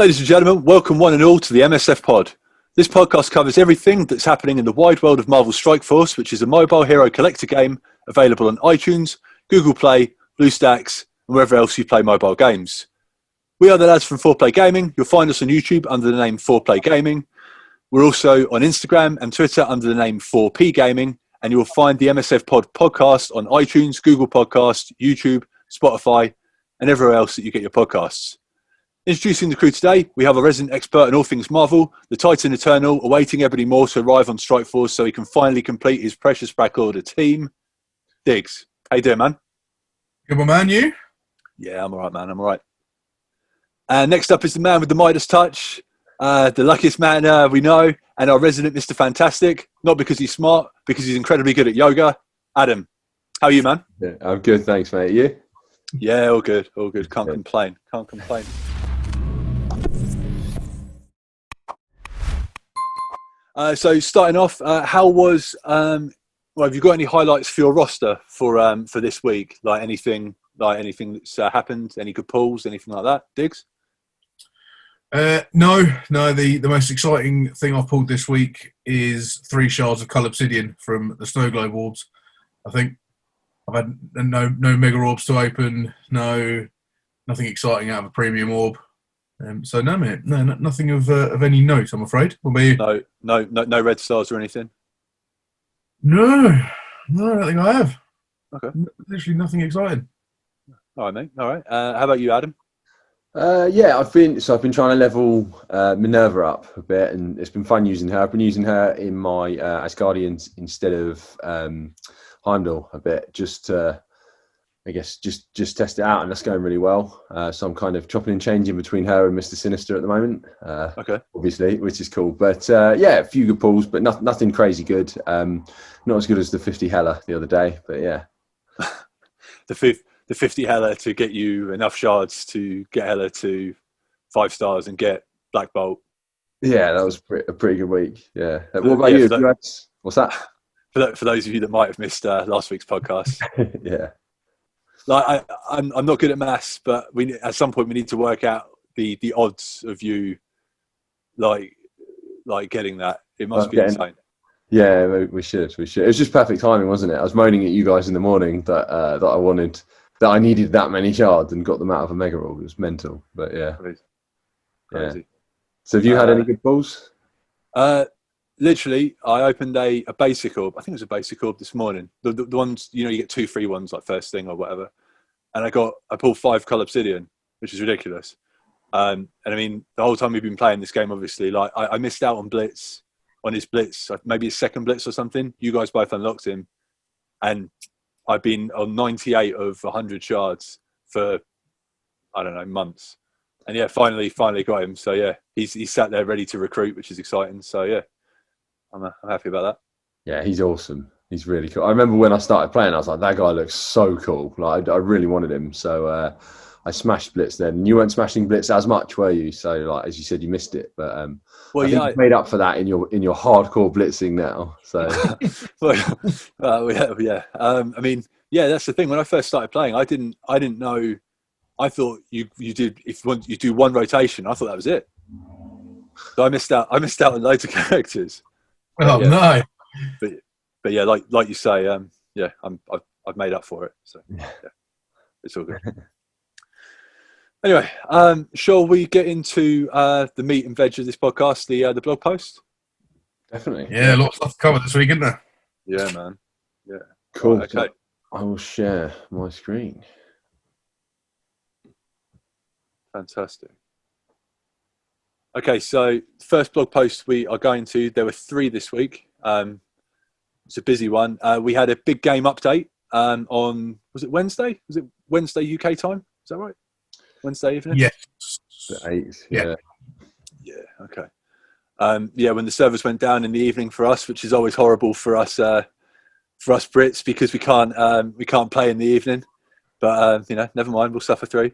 Ladies and gentlemen, welcome one and all to the MSF pod. This podcast covers everything that's happening in the wide world of Marvel Strike Force, which is a mobile hero collector game available on iTunes, Google Play, BlueStacks, and wherever else you play mobile games. We are the lads from 4Play Gaming. You'll find us on YouTube under the name 4Play Gaming. We're also on Instagram and Twitter under the name 4P Gaming, and you'll find the MSF pod podcast on iTunes, Google Podcasts, YouTube, Spotify, and everywhere else that you get your podcasts. Introducing the crew today, we have a resident expert in all things Marvel, the Titan Eternal, awaiting Ebony Moore to arrive on Strike Force so he can finally complete his precious back order team. Diggs, how you doing, man? Good one, man, you? Yeah, I'm all right, man, I'm all right. And next up is the man with the Midas touch, the luckiest man we know, and our resident Mr. Fantastic, not because he's smart, because he's incredibly good at yoga. Adam, how are you, man? Yeah, I'm good, thanks, mate. You? Yeah, all good, all good. Can't complain. So starting off, how was have you got any highlights for your roster for this week? Like anything that's happened, any good pulls, anything like that? Diggs? No. The most exciting thing I've pulled this week is 3 shards of Cull Obsidian from the Snow Globe Orbs. I think I've had no Mega Orbs to open, nothing exciting out of a Premium Orb. So no, mate, nothing of any note, I'm afraid. What about you? No red stars or anything? No, I don't think I have. Okay. Literally nothing exciting. All right, mate. All right. How about you, Adam? Yeah, I've been trying to level Minerva up a bit, and it's been fun using her. I've been using her in my Asgardians instead of Heimdall a bit, just to, I guess, just test it out, and that's going really well. So I'm kind of chopping and changing between her and Mr. Sinister at the moment. Okay. Obviously, which is cool. But yeah, a few good pulls, but nothing crazy good. Not as good as the 50 Hela the other day, but yeah. The 50 Hela to get you enough shards to get Hela to 5 stars and get Black Bolt. Yeah, that was a pretty good week. Yeah. What about you? What's that? For those of you that might have missed last week's podcast. Yeah. Like I'm not good at maths, but at some point we need to work out the odds of you like getting that. It must be insane. Yeah, we should. It was just perfect timing, wasn't it? I was moaning at you guys in the morning that I needed that many shards and got them out of a Mega Orb. It was mental, but yeah. Crazy. Yeah. So have you had any good pulls? Literally, I opened a basic orb. I think it was a basic orb this morning. The ones, you get 2 free ones like first thing or whatever. And I pulled 5 Cull Obsidian, which is ridiculous. And I mean, the whole time we've been playing this game, obviously, like I missed out on Blitz, on his Blitz, maybe his second Blitz or something. You guys both unlocked him. And I've been on 98 of 100 shards for, I don't know, months. And yeah, finally got him. So yeah, he's sat there ready to recruit, which is exciting. So yeah. I'm happy about that. Yeah, he's awesome. He's really cool. I remember when I started playing, I was like, that guy looks so cool. Like, I really wanted him. So I smashed Blitz then. You weren't smashing Blitz as much, were you? So, like, as you said, you missed it. But I think you've made up for that in your hardcore blitzing now. So yeah. I mean, yeah, that's the thing. When I first started playing, I didn't know. I thought you did, if you do one rotation, I thought that was it. So I missed out on loads of characters. Oh yeah. No! But yeah, like you say, I've made up for it. So yeah, it's all good. Anyway, shall we get into the meat and veg of this podcast, the blog post? Definitely. Yeah, a lot of stuff to cover this week, isn't there? Yeah, man. Yeah. Cool. Right, okay. I will share my screen. Fantastic. Okay, so first blog post we are going to, there were 3 this week. It's a busy one. We had a big game update on, was it Wednesday? Was it Wednesday UK time? Is that right? Wednesday evening? Yes. The 8th, yeah. Yeah, okay. When the servers went down in the evening for us, which is always horrible for us Brits because we can't play in the evening. But, never mind, we'll suffer through.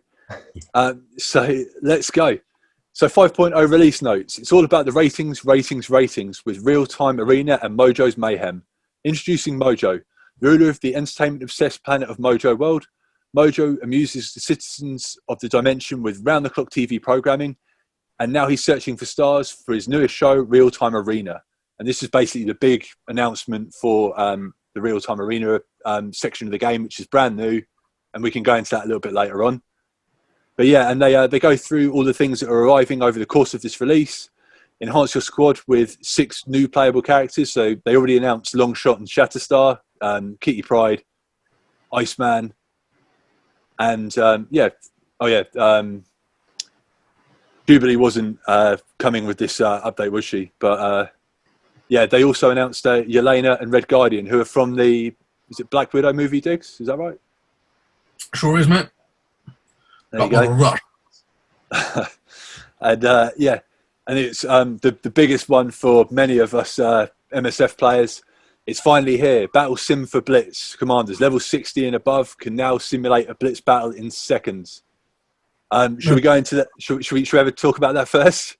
So let's go. So 5.0 release notes. It's all about the ratings with real-time arena and Mojo's Mayhem. Introducing Mojo, ruler of the entertainment-obsessed planet of Mojo World. Mojo amuses the citizens of the dimension with round-the-clock TV programming and now he's searching for stars for his newest show, Real Time Arena. And this is basically the big announcement for the Real Time Arena section of the game, which is brand new, and we can go into that a little bit later on. But yeah, and they go through all the things that are arriving over the course of this release. Enhance your squad with 6 new playable characters. So they already announced Longshot and Shatterstar, Kitty Pryde, Iceman, and Jubilee wasn't coming with this update, was she? But they also announced Yelena and Red Guardian, who are from is it Black Widow movie, Diggs? Is that right? Sure is, mate. There you go. And and it's the biggest one for many of us MSF players. It's finally here. Battle Sim for Blitz commanders, level 60 and above, can now simulate a Blitz battle in seconds. Should we go into that? Should we ever talk about that first?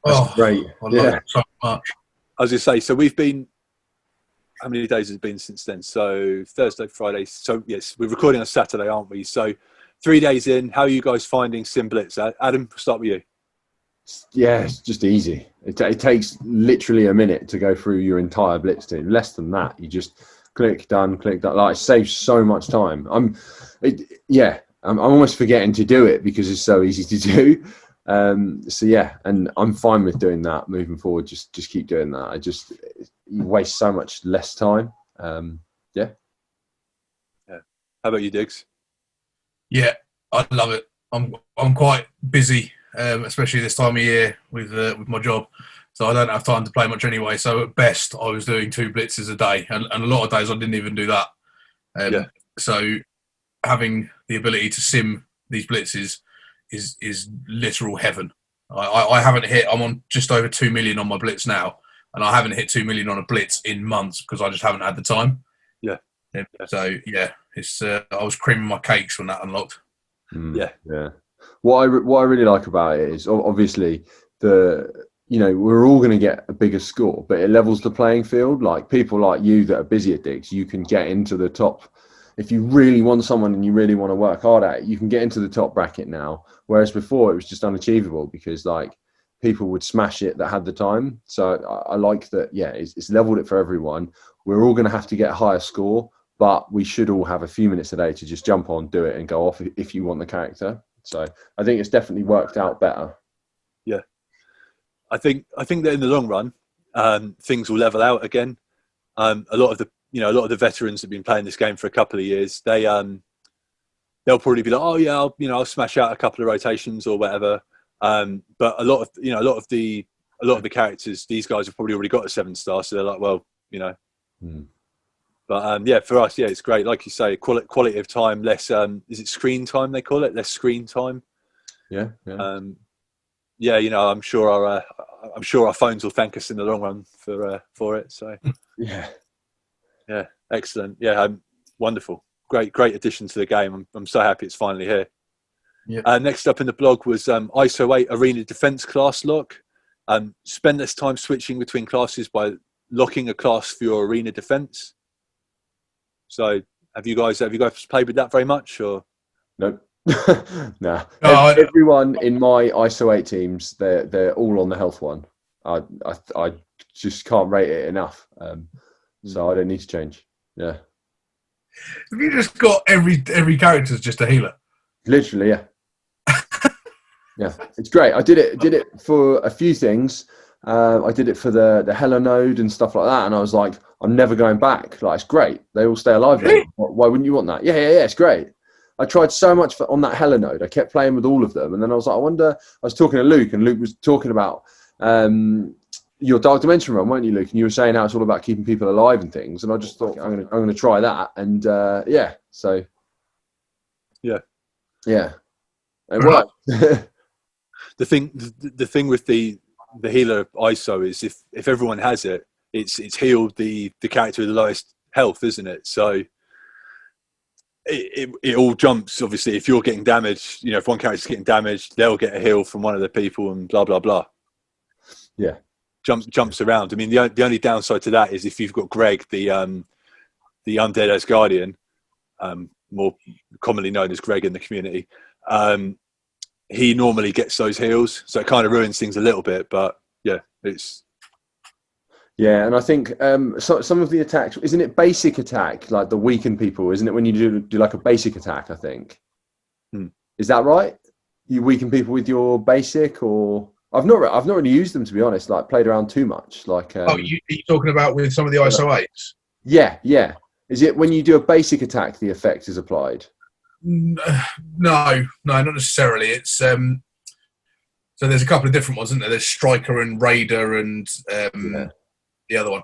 That's great. I love it so much. I was going to say, so we've been, how many days has it been since then? So Thursday, Friday. So yes, we're recording on Saturday, aren't we? So 3 days in, how are you guys finding Sim Blitz? Adam, we'll start with you. Yeah, it's just easy. It takes literally a minute to go through your entire Blitz team. Less than that. You just click done. Like, it saves so much time. I'm almost forgetting to do it because it's so easy to do. And I'm fine with doing that moving forward. Just keep doing that. You waste so much less time. Yeah. How about you, Diggs? Yeah, I love it. I'm quite busy, especially this time of year with my job, so I don't have time to play much anyway. So at best, I was doing 2 blitzes a day, and a lot of days I didn't even do that. So having the ability to sim these blitzes is literal heaven. I haven't hit. I'm on just over 2 million on my blitz now, and I haven't hit 2 million on a blitz in months because I just haven't had the time. Yeah. So yeah, it's I was creaming my cakes when that unlocked. Yeah. What I really like about it is obviously we're all going to get a bigger score, but it levels the playing field. Like people like you that are busy at Diggs, you can get into the top. If you really want someone and you really want to work hard at it, you can get into the top bracket now. Whereas before it was just unachievable because like people would smash it that had the time. So I like that. Yeah, it's leveled it for everyone. We're all going to have to get a higher score, but we should all have a few minutes a day to just jump on, do it, and go off if you want the character. So I think it's definitely worked out better. Yeah, I think that in the long run, things will level out again. A lot of the veterans have been playing this game for a couple of years. They'll probably be like, oh yeah, I'll smash out a couple of rotations or whatever. But a lot of the characters, these guys have probably already got a 7-star, so they're like, well, But for us, it's great. Like you say, quality of time, less. Is it screen time? They call it less screen time. Yeah. I'm sure our phones will thank us in the long run for it. So yeah, excellent. Yeah, wonderful. Great addition to the game. I'm so happy it's finally here. Yeah. Next up in the blog was ISO 8 Arena Defense class lock. Spend less time switching between classes by locking a class for your arena defense. So have you guys played with that very much or? Nope. Nah. Everyone in my ISO 8 teams, they're all on the health one. I just can't rate it enough. So I don't need to change. Yeah. Have you just got every character is just a healer? Literally, yeah. Yeah, it's great. I did it for a few things. I did it for the Hella node and stuff like that, and I was like, I'm never going back. Like, it's great. They all stay alive. Really? Why wouldn't you want that? Yeah, it's great. I tried so much on that Hella node. I kept playing with all of them, and then I was like, I wonder. I was talking to Luke, and Luke was talking about your Dark Dimension run, weren't you, Luke? And you were saying how it's all about keeping people alive and things, and I just thought I'm gonna try that, and so yeah, it worked. The thing with the healer ISO is if everyone has it, it's healed the character with the lowest health, isn't it? So it all jumps. Obviously, if you're getting damaged, if one character's getting damaged, they'll get a heal from one of the people, and blah blah blah. Yeah, jumps around. I mean, the only downside to that is if you've got Greg, the undead as guardian, more commonly known as Greg in the community. he normally gets those heals, so it kind of ruins things a little bit. But yeah, it's Yeah, and I think some of the attacks, isn't it basic attack, like the weaken people, isn't it, when you do like a basic attack, I think. Is that right? You weaken people with your basic, or I've not really used them, to be honest, like played around too much. Like you're talking about with some of the ISO 8s? Yeah. Is it when you do a basic attack the effect is applied? No, not necessarily. It's so there's a couple of different ones, isn't there? There's Striker and Raider and the other one.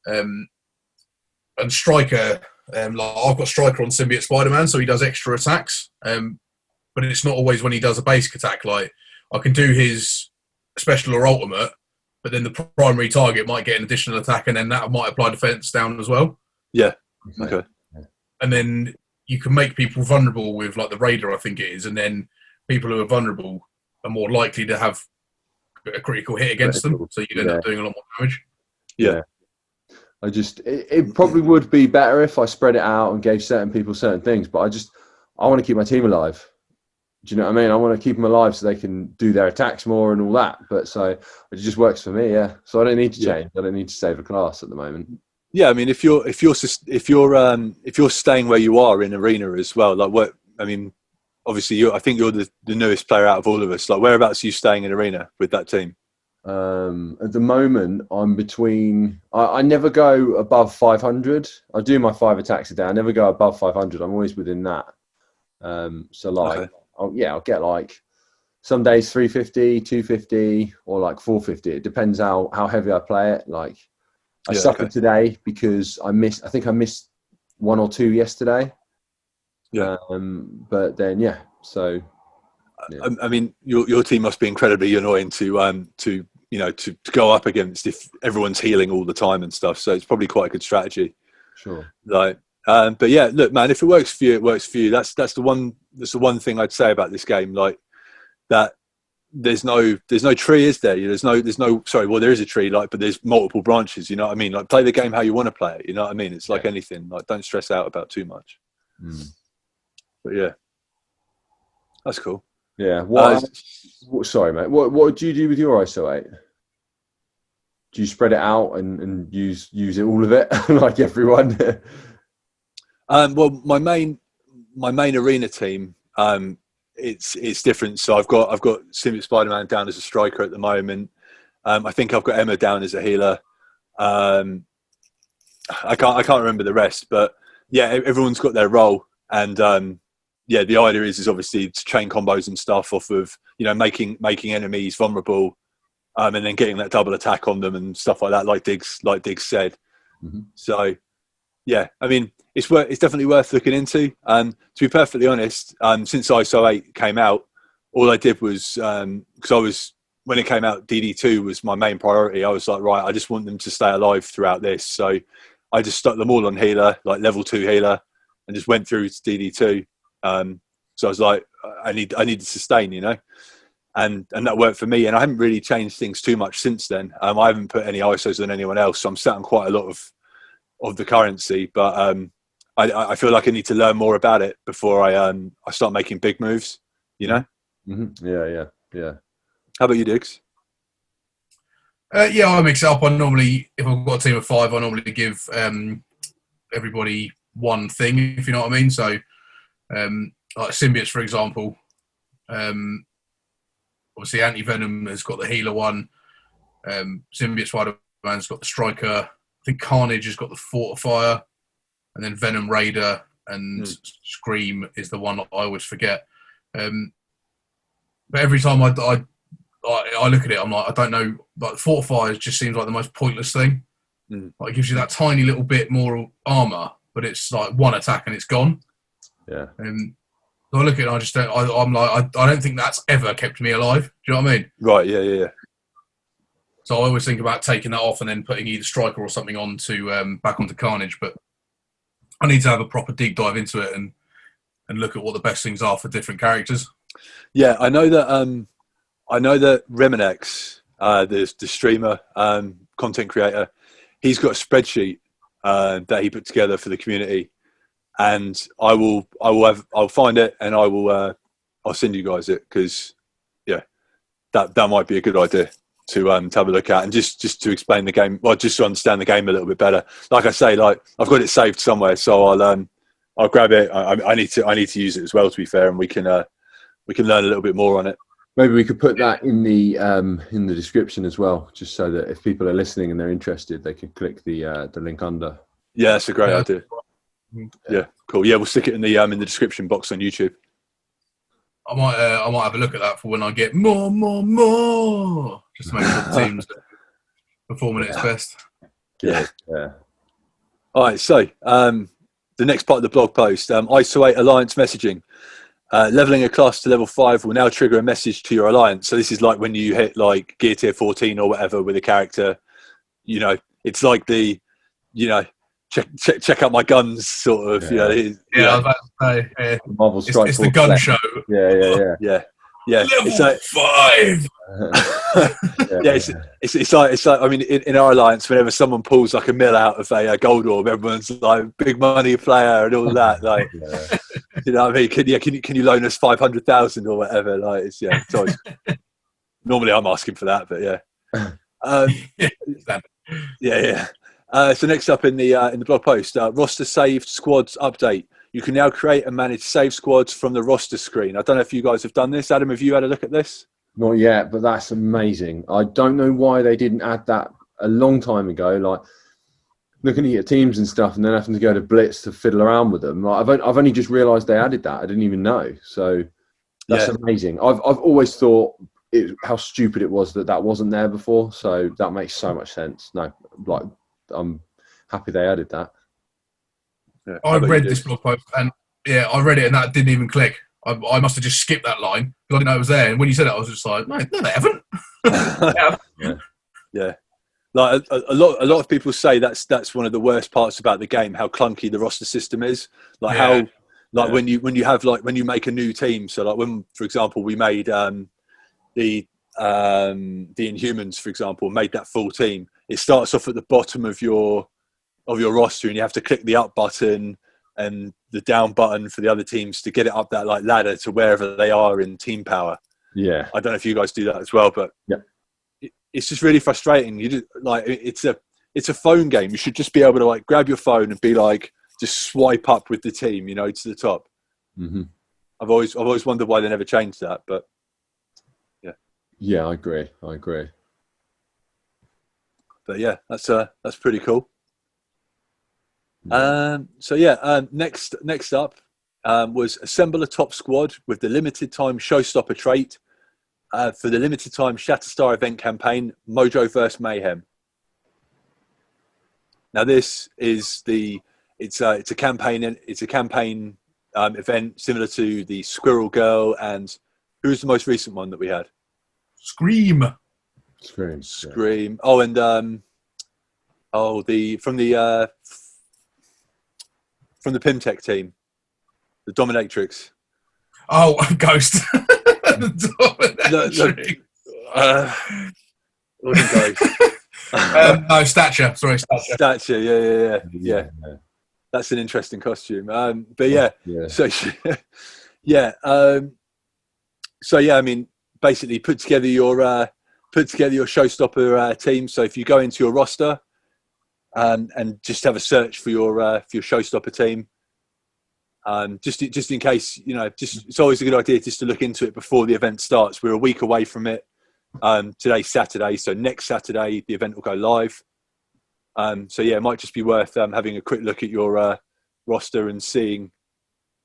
And Striker, like I've got Striker on Symbiote Spider-Man, so he does extra attacks. But it's not always when he does a basic attack. Like I can do his special or ultimate, but then the primary target might get an additional attack, and then that might apply defense down as well. Yeah. Okay. And then you can make people vulnerable with like the Raider, I think it is, and then people who are vulnerable are more likely to have a critical hit against them, so you end up doing a lot more damage. Yeah. It probably would be better if I spread it out and gave certain people certain things, but I want to keep my team alive. Do you know what I mean? I want to keep them alive so they can do their attacks more and all that. But so it just works for me, yeah. So I don't need to change. I don't need to save a class at the moment. Yeah, I mean, if you're staying where you are in arena as well, like what I mean, obviously I think you're the newest player out of all of us. Like, whereabouts are you staying in arena with that team? At the moment, I'm between. I never go above 500. I do my 5 attacks a day. I never go above 500. I'm always within that. So like, okay. I'll get like some days 350, 250, or like 450. It depends how heavy I play it. Like I suffered today because I missed 1 or 2 yesterday. Yeah. But then so. Yeah. I mean, your team must be incredibly annoying to go up against if everyone's healing all the time and stuff. So it's probably quite a good strategy. Sure. Like, but yeah, look, man, if it works for you, it works for you. That's the one thing I'd say about this game. Like that, there's no tree, is there? There's no. Sorry, well, there is a tree, like, but there's multiple branches. You know what I mean? Like, play the game how you want to play it. You know what I mean? It's like anything. Like, don't stress out about too much. But yeah, that's cool. Yeah. Sorry, mate. What do you do with your ISO 8? Do you spread it out and use it, all of it, like everyone? Well, my main arena team, it's different. So I've got Symbiote Spider-Man down as a striker at the moment. I think I've got Emma down as a healer. I can't remember the rest, but yeah, everyone's got their role, and the idea is obviously to chain combos and stuff off of making enemies vulnerable, and then getting that double attack on them and stuff like that, like Diggs said. Mm-hmm. So yeah, I mean, it's definitely worth looking into. To be perfectly honest, since ISO 8 came out, all I did was because when it came out, DD2 was my main priority. I was like, right, I just want them to stay alive throughout this, so I just stuck them all on healer, like level 2 healer, and just went through to DD2. So I was like, I need to sustain, and that worked for me. And I haven't really changed things too much since then. I haven't put any ISOs on anyone else, so I'm sat on quite a lot of the currency. But I feel like I need to learn more about it before I start making big moves. Mm-hmm. Yeah. How about you, Diggs? I mix it up. I normally, if I've got a team of 5, I normally give everybody one thing, if you know what I mean. So. Like Symbiotes, for example, obviously Anti-Venom has got the healer one. Symbiote Spider-Man's got the striker. I think Carnage has got the fortifier, and then Venom Raider and Scream is the one that I always forget. But every time I look at it, I'm like, I don't know. Like fortifier just seems like the most pointless thing. Like it gives you that tiny little bit more armor, but it's like one attack and it's gone. Yeah. And so I look at it and I just don't. I'm like, I don't think that's ever kept me alive. Do you know what I mean? Right. Yeah. So I always think about taking that off and then putting either striker or something on to back onto Carnage. But I need to have a proper deep dive into it and look at what the best things are for different characters. Yeah, I know that. Remenex, the streamer, content creator, he's got a spreadsheet that he put together for the community. And I'll find it and I'll send you guys it because that might be a good idea to have a look at, and just to explain the game, well, just to understand the game a little bit better. Like I say, like I've got it saved somewhere, so I'll grab it. I need to use it as well, to be fair, and we can learn a little bit more on it. Maybe we could put that in the description as well, just so that if people are listening and they're interested, they can click the link under. Yeah, that's a great idea. Yeah, cool. Yeah, we'll stick it in the description box on YouTube. I might have a look at that for when I get more, just to make sure the team's performing at its best. Yeah. All right, so the next part of the blog post, isolate alliance messaging. Leveling a class to level 5 will now trigger a message to your alliance. So this is like when you hit like gear tier 14 or whatever with a character. You know, it's like the, you know, check out my guns sort of. Yeah, I was about to say, Marvel Strike it's the gun Force. show. Yeah. Level It's like 5. It's like I mean, in our alliance, whenever someone pulls like a mill out of a gold orb, everyone's like big money player and all that. Like, you know what I mean? Can you loan us 500,000 or whatever? Like, it's always, normally I'm asking for that, but yeah. So next up in the blog post, roster saved squads update. You can now create and manage save squads from the roster screen. I don't know if you guys have done this. Adam, have you had a look at this? Not yet, but that's amazing. I don't know why they didn't add that a long time ago. Like looking at your teams and stuff, and then having to go to Blitz to fiddle around with them. Like, I've only just realised they added that. I didn't even know. So that's amazing. I've always thought how stupid it was that wasn't there before. So that makes so much sense. No, like I'm happy they added that. Yeah, I read this blog post and I read it and that didn't even click. I must have just skipped that line because I didn't know it was there. And when you said it, I was just like, no, they haven't. Yeah. Like a lot of people say that's one of the worst parts about the game, how clunky the roster system is. Like when you make a new team. So like when, for example, we made the Inhumans, for example, made that full team. It starts off at the bottom of your roster, and you have to click the up button and the down button for the other teams to get it up that like ladder to wherever they are in team power. Yeah, I don't know if you guys do that as well, but it's just really frustrating. You just, like it's a phone game. You should just be able to like grab your phone and be like just swipe up with the team, you know, to the top. Mm-hmm. I've always wondered why they never changed that, but yeah, I agree. But yeah, that's pretty cool. Next up was assemble a top squad with the limited time showstopper trait for the limited time Shatterstar event campaign Mojo vs Mayhem. Now this is it's a campaign event similar to the Squirrel Girl, and who's the most recent one that we had? Scream. Yeah. Oh, and from the Pimtech team, the Dominatrix. Oh, Ghost. The Dominatrix. No, Stature. Sorry, Stature. Yeah. That's an interesting costume. But I mean, basically put together your showstopper team. So if you go into your roster and just have a search for your showstopper team, just in case, you know, it's always a good idea just to look into it before the event starts. We're a week away from it. Today's Saturday, so next Saturday the event will go live. It might just be worth having a quick look at your roster and seeing,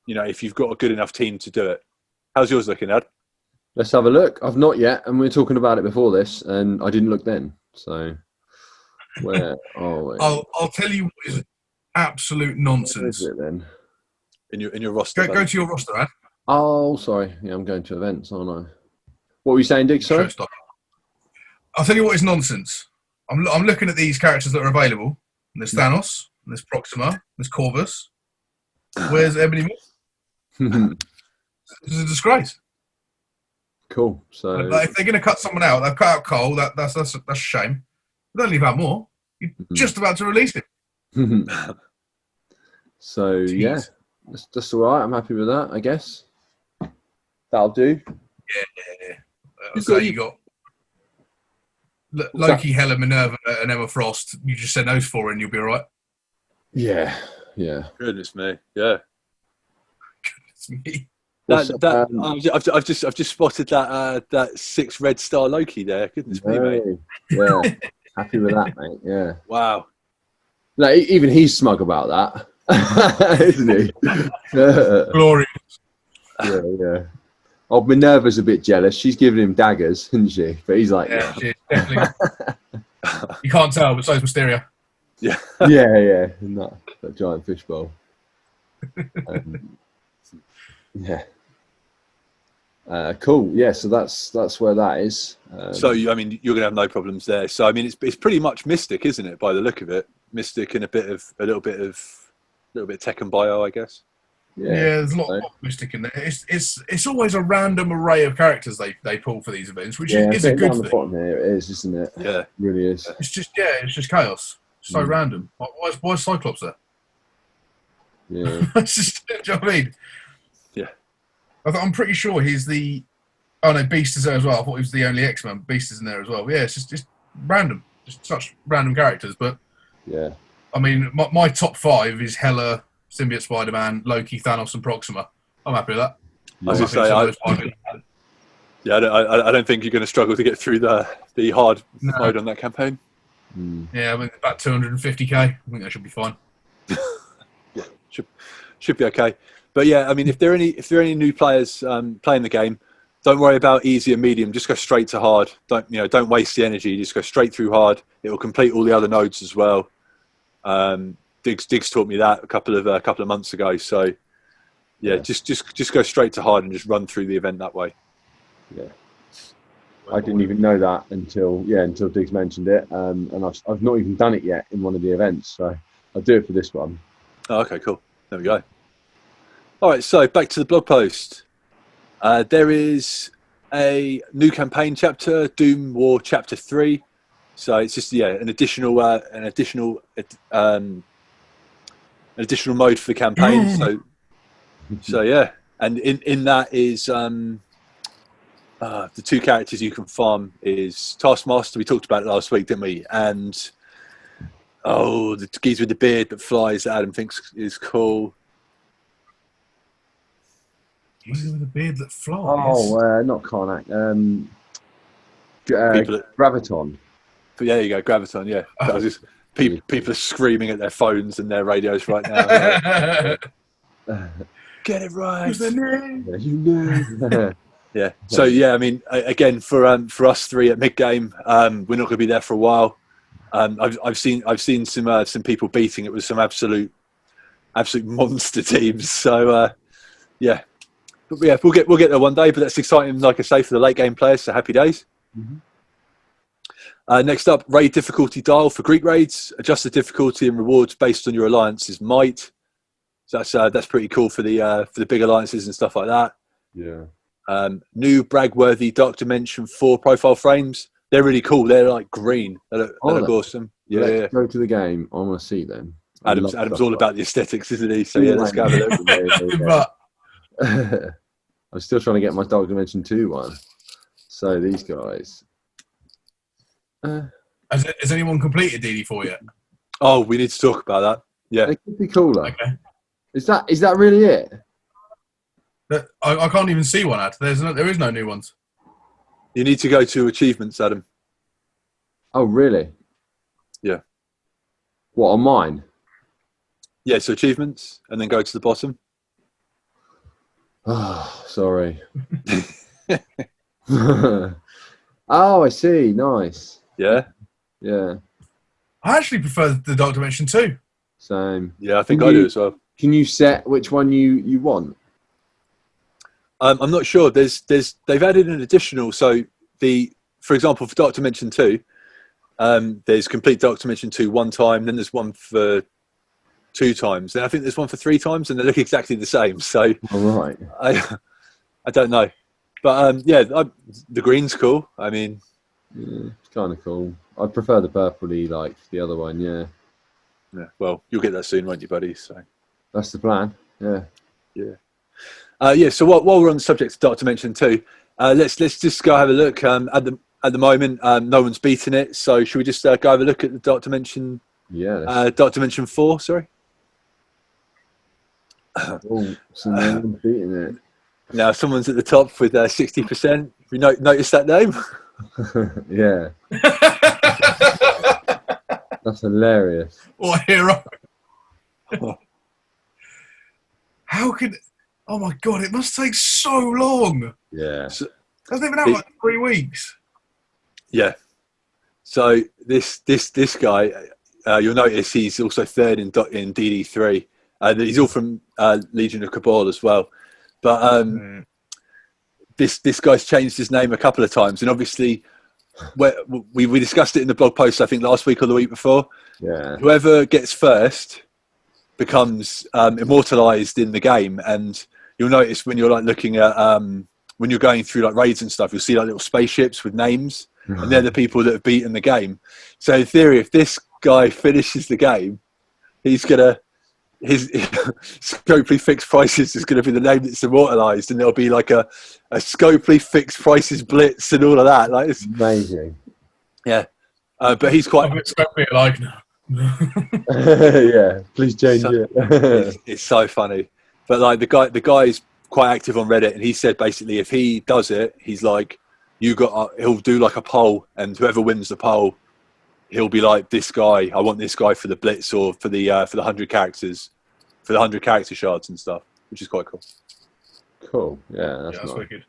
you know, if you've got a good enough team to do it. How's yours looking, Ed? Let's have a look. I've not yet, and we were talking about it before this, and I didn't look then. So, where are we? I'll tell you what is absolute nonsense. Where is it then? In your roster. Go to your roster, Ad. Oh, sorry. Yeah, I'm going to events, aren't I? What were you saying, Dick? Sorry. I'll tell you what is nonsense. I'm looking at these characters that are available. There's Thanos, there's Proxima, there's Corvus. Where's Ebony Moore? This is a disgrace. Cool. So, like, if they're going to cut someone out, they've cut out Cole. That's a shame. Don't leave out more. You're just about to release him. So jeez. That's all right. I'm happy with that, I guess. That'll do. Yeah. Okay, you got Loki, Hela, Minerva, and Emma Frost. You just send those 4 in, you'll be all right. Yeah. Goodness me, yeah. It's me. I've just spotted that 6 red star Loki there. Goodness me, mate. Yeah, happy with that, mate. Yeah. Wow. Like, even he's smug about that, isn't he? Glorious. Yeah. Oh, Minerva's a bit jealous. She's giving him daggers, isn't she? But he's like, Yeah, she is, definitely. You can't tell, but so's Mysteria. Yeah. yeah. And that giant fishbowl. Yeah. Cool. Yeah. So that's where that is. So I mean, you're gonna have no problems there. So I mean, it's pretty much Mystic, isn't it? By the look of it, Mystic and a little bit of tech and bio, I guess. Yeah, there's a lot of Mystic in there. It's always a random array of characters they pull for these events, which is a good thing. Bottom here it is, isn't it? Yeah, it really is. It's just chaos. It's so random. Why is Cyclops there? Yeah. It's just, do you know what I mean? Yeah. I'm pretty sure he's the. Oh no, Beast is there as well. I thought he was the only X-Man. Beast is in there as well. But yeah, it's just random. Just such random characters. But yeah, I mean, my top 5 is Hela, Symbiote Spider-Man, Loki, Thanos, and Proxima. I'm happy with that. I was going to say, I don't think you're going to struggle to get through the hard mode on that campaign. Yeah, I mean, about 250k. I think that should be fine. Yeah, should be okay. But yeah, I mean, if there are any new players playing the game, don't worry about easy and medium. Just go straight to hard. Don't waste the energy. Just go straight through hard. It will complete all the other nodes as well. Diggs taught me that a couple of months ago. So yeah, just go straight to hard and just run through the event that way. Yeah, I didn't even know that until Diggs mentioned it, and I've not even done it yet in one of the events. So I'll do it for this one. Oh, okay, cool. There we go. All right, so back to the blog post. There is a new campaign chapter, Doom War Chapter 3. So it's just an additional mode for the campaign. So yeah, and in that is the 2 characters you can farm is Taskmaster. We talked about it last week, didn't we? And the geezer with the beard that flies that Adam thinks is cool. Geezer with a beard that flies. Oh, not Karnak. Graviton. But yeah, there you go, Graviton. Yeah, that was just people are screaming at their phones and their radios right now. Get it right. Who's their name? Yeah, you know. Yeah. So yeah, I mean, again, for us 3 at mid game, we're not going to be there for a while. I've seen some people beating it with some absolute monster teams. So yeah. But yeah, we'll get there one day. But that's exciting, like I say, for the late game players. So happy days. Mm-hmm. Next up, raid difficulty dial for Greek raids. Adjust the difficulty and rewards based on your alliance's might. So that's pretty cool for the big alliances and stuff like that. Yeah. New brag-worthy Dark Dimension 4 profile frames. They're really cool. They're like green. They look awesome. Yeah. Let's go to the game. I want to see them. Adam's all about the aesthetics, isn't he? So yeah, let's go have a look. I'm still trying to get my Dark Dimension 2 one. So these guys. Has anyone completed DD4 yet? Oh, we need to talk about that. Yeah. They could be cooler. Okay. Is that really it? I can't even see one, Ad. There is no new ones. You need to go to achievements, Adam. Oh, really? Yeah. What, on mine? Yeah, so achievements, and then go to the bottom. Oh, sorry. Oh, I see. Nice. Yeah? Yeah. I actually prefer the Dark Dimension 2. Same. Yeah, I think I do as well. Can you set which one you want? I'm not sure. They've added an additional. So for example, for Dark Dimension 2, there's complete Dark Dimension 2 one time. Then there's one for 2 times. Then I think there's one for 3 times, and they look exactly the same. So all right. I don't know, but the green's cool. I mean, yeah, it's kind of cool. I prefer the purpley like the other one. Yeah. Yeah. Well, you'll get that soon, won't you, buddy? So that's the plan. Yeah. Yeah. So while we're on the subject of Dark Dimension 2, Let's just go have a look. At the moment, no one's beaten it. So should we just go have a look at the Dark Dimension? Yeah. Dark Dimension 4. Sorry. Oh, someone's beating it. Now someone's at the top with 60%. Have you noticed that name? Yeah. That's hilarious. What a hero! How could? Oh my god! It must take so long. Yeah. So, Hasn't it been out like 3 weeks? yeah. So this guy, you'll notice he's also third in DD3. He's all from Legion of Cabal as well. But this guy's changed his name a couple of times, and obviously we discussed it in the blog post, I think last week or the week before. Yeah. Whoever gets first becomes immortalized in the game, and you'll notice when you're like looking at when you're going through like raids and stuff, you'll see like little spaceships with names, and they're the people that have beaten the game. So in theory, if this guy finishes the game, he's gonna his Scopely Fixed Prices is going to be the name that's immortalized, and there'll be like a Scopely Fixed Prices Blitz and all of that. Like, it's amazing. Yeah, but he's quite. It's Scopely like now. Yeah, please change it. It's so funny, but like the guy's quite active on Reddit, and he said basically if he does it, he's like, he'll do like a poll, and whoever wins the poll, he'll be like, this guy, I want this guy for the Blitz or for the 100 characters, for the 100 character shards and stuff, which is quite cool. Cool, yeah, that's nice. Wicked.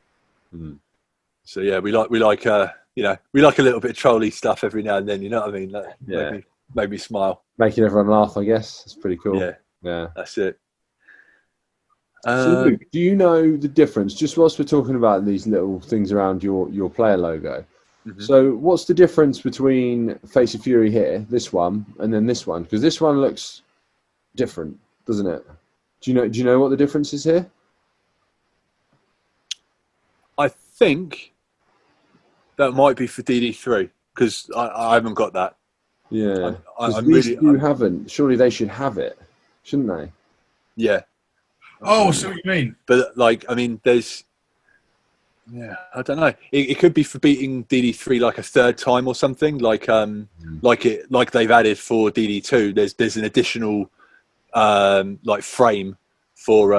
So yeah, we like we like a little bit of trolly stuff every now and then. You know what I mean? That made me smile. Making everyone laugh, I guess. It's pretty cool. Yeah, that's it. So Luke, do you know the difference? Just whilst we're talking about these little things around your player logo. So what's the difference between Face of Fury here, this one, and then this one? Because this one looks different, doesn't it? Do you know what the difference is here? I think that might be for DD3 because I haven't got that. Yeah, I'm haven't. Surely they should have it, shouldn't they? Yeah. Oh, I see what you mean. But like, I mean, there's. Yeah, I don't know. It could be for beating DD3 like a third time or something. Like they've added for DD2. There's an additional like frame for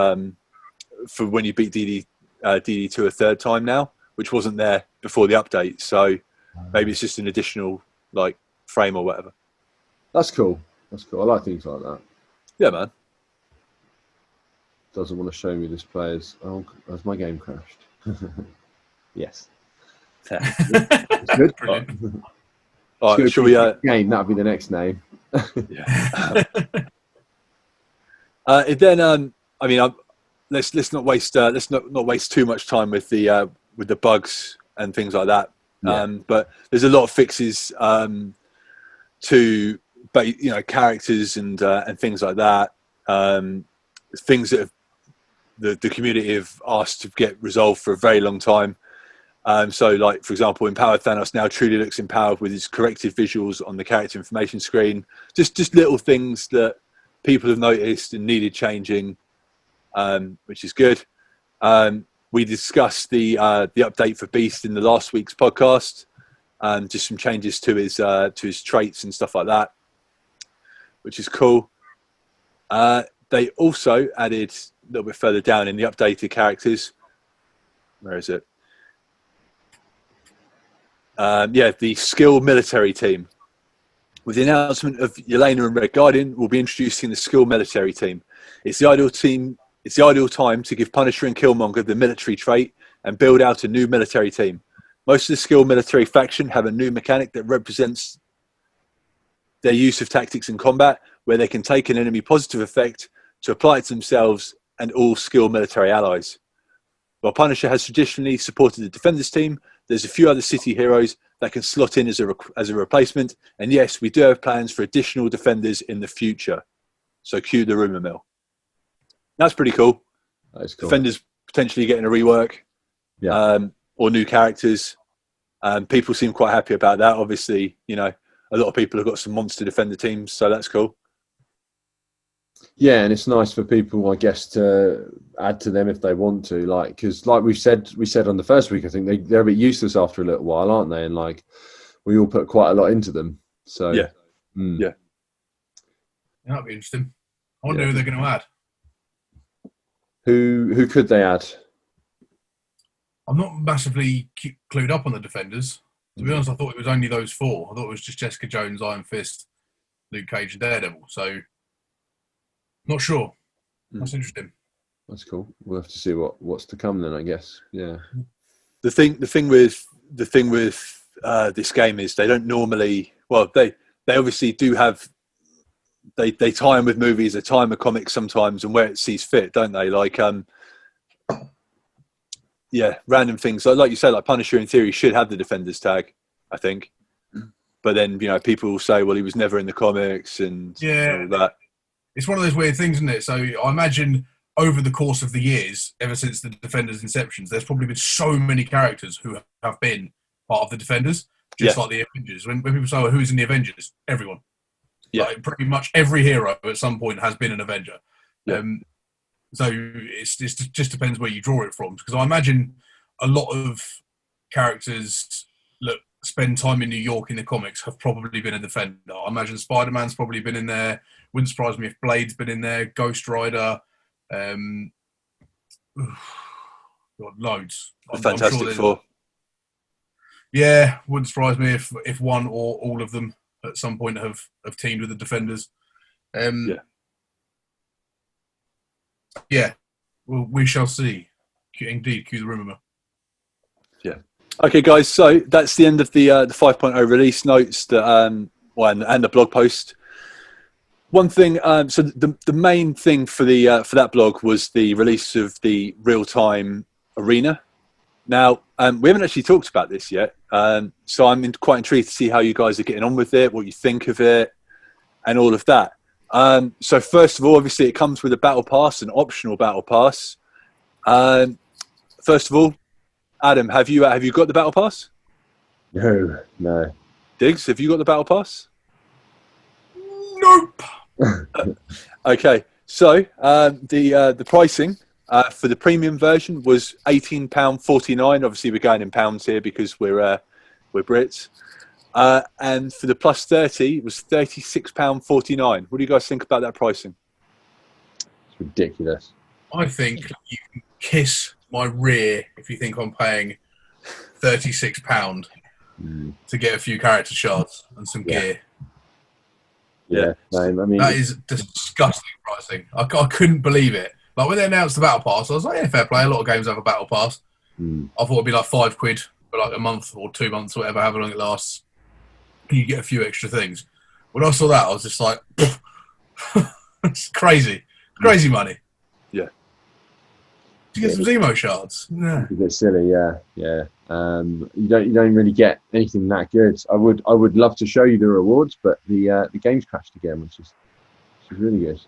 when you beat DD2 a third time now, which wasn't there before the update. So maybe it's just an additional like frame or whatever. That's cool. I like things like that. Yeah, man. Doesn't want to show me this player's. Oh, has my game crashed? Yes. It's good. All right, shall we? Game. That'll be the next name. Yeah. Then, I mean, let's not waste too much time with the bugs and things like that. Yeah. But there's a lot of fixes to characters and things like that. Things that the community have asked to get resolved for a very long time. So, like, for example, Empowered Thanos now truly looks empowered with his corrective visuals on the character information screen. Just little things that people have noticed and needed changing, which is good. We discussed the update for Beast in the last week's podcast, just some changes to his traits and stuff like that, which is cool. They also added a little bit further down in the updated characters. Where is it? The skill military team. With the announcement of Yelena and Red Guardian, we'll be introducing the skill military team. It's the ideal time to give Punisher and Killmonger the military trait and build out a new military team. Most of the skill military faction have a new mechanic that represents their use of tactics in combat, where they can take an enemy positive effect to apply it to themselves and all skill military allies. While Punisher has traditionally supported the Defenders team, there's a few other city heroes that can slot in as a replacement. And yes, we do have plans for additional Defenders in the future. So cue the rumour mill. That's pretty cool. That is cool. Defenders potentially getting a rework, or new characters. People seem quite happy about that. Obviously, a lot of people have got some monster Defender teams, so that's cool. Yeah, and it's nice for people, I guess, to add to them if they want to. Like, because like we said on the first week, I think they're a bit useless after a little while, aren't they? And like, we all put quite a lot into them. So yeah. That'd be interesting. I wonder who they're going to add. Who could they add? I'm not massively clued up on the defenders. To be honest, I thought it was only those four. I thought it was just Jessica Jones, Iron Fist, Luke Cage, and Daredevil. So, not sure. That's interesting. That's cool. We'll have to see what's to come then, I guess. Yeah. The thing with this game is they don't normally. Well, they obviously do have. They tie in with movies, they tie in with comics sometimes, and where it sees fit, don't they? Like, random things. Like you say, like Punisher in theory should have the Defenders tag, I think. But then, people will say, well, he was never in the comics and all that. It's one of those weird things, isn't it? So I imagine over the course of the years, ever since the Defenders' inceptions, there's probably been so many characters who have been part of the Defenders, just like the Avengers. When people say, who's in the Avengers? Everyone. Yeah. Like pretty much every hero at some point has been an Avenger. Yeah. So it just depends where you draw it from. Because I imagine a lot of characters that spend time in New York in the comics have probably been a Defender. I imagine Spider-Man's probably been in there. Wouldn't surprise me if Blade's been in there. Ghost Rider. Loads. The Fantastic Four. Yeah, wouldn't surprise me if one or all of them at some point have teamed with the Defenders. Well, we shall see. Indeed, cue the rumour. Yeah. Okay, guys. So that's the end of the 5.0 release notes and the blog post. One thing. So the main thing for for that blog was the release of the real-time arena. Now, we haven't actually talked about this yet, so I'm quite intrigued to see how you guys are getting on with it, what you think of it, and all of that. So first of all, obviously, it comes with a battle pass, an optional battle pass. First of all, Adam, have you got the battle pass? No. Diggs, have you got the battle pass? Nope. Okay, so the pricing. For the premium version was £18.49. Obviously, we're going in pounds here because we're Brits. And for the plus 30, it was £36.49. What do you guys think about that pricing? It's ridiculous. I think you can kiss my rear if you think I'm paying £36 to get a few character shards and some gear. Yeah, same. I mean, that is disgusting pricing. I couldn't believe it. Like when they announced the battle pass, I was like, yeah, fair play. A lot of games have a battle pass. I thought it'd be like £5 for like a month or 2 months or whatever, however long it lasts. And you get a few extra things. When I saw that, I was just like, it's crazy. Crazy money. Yeah. To get some Zemo shards. Yeah. It's a bit silly, yeah. You don't really get anything that good. I would love to show you the rewards, but the game's crashed again, which is really good.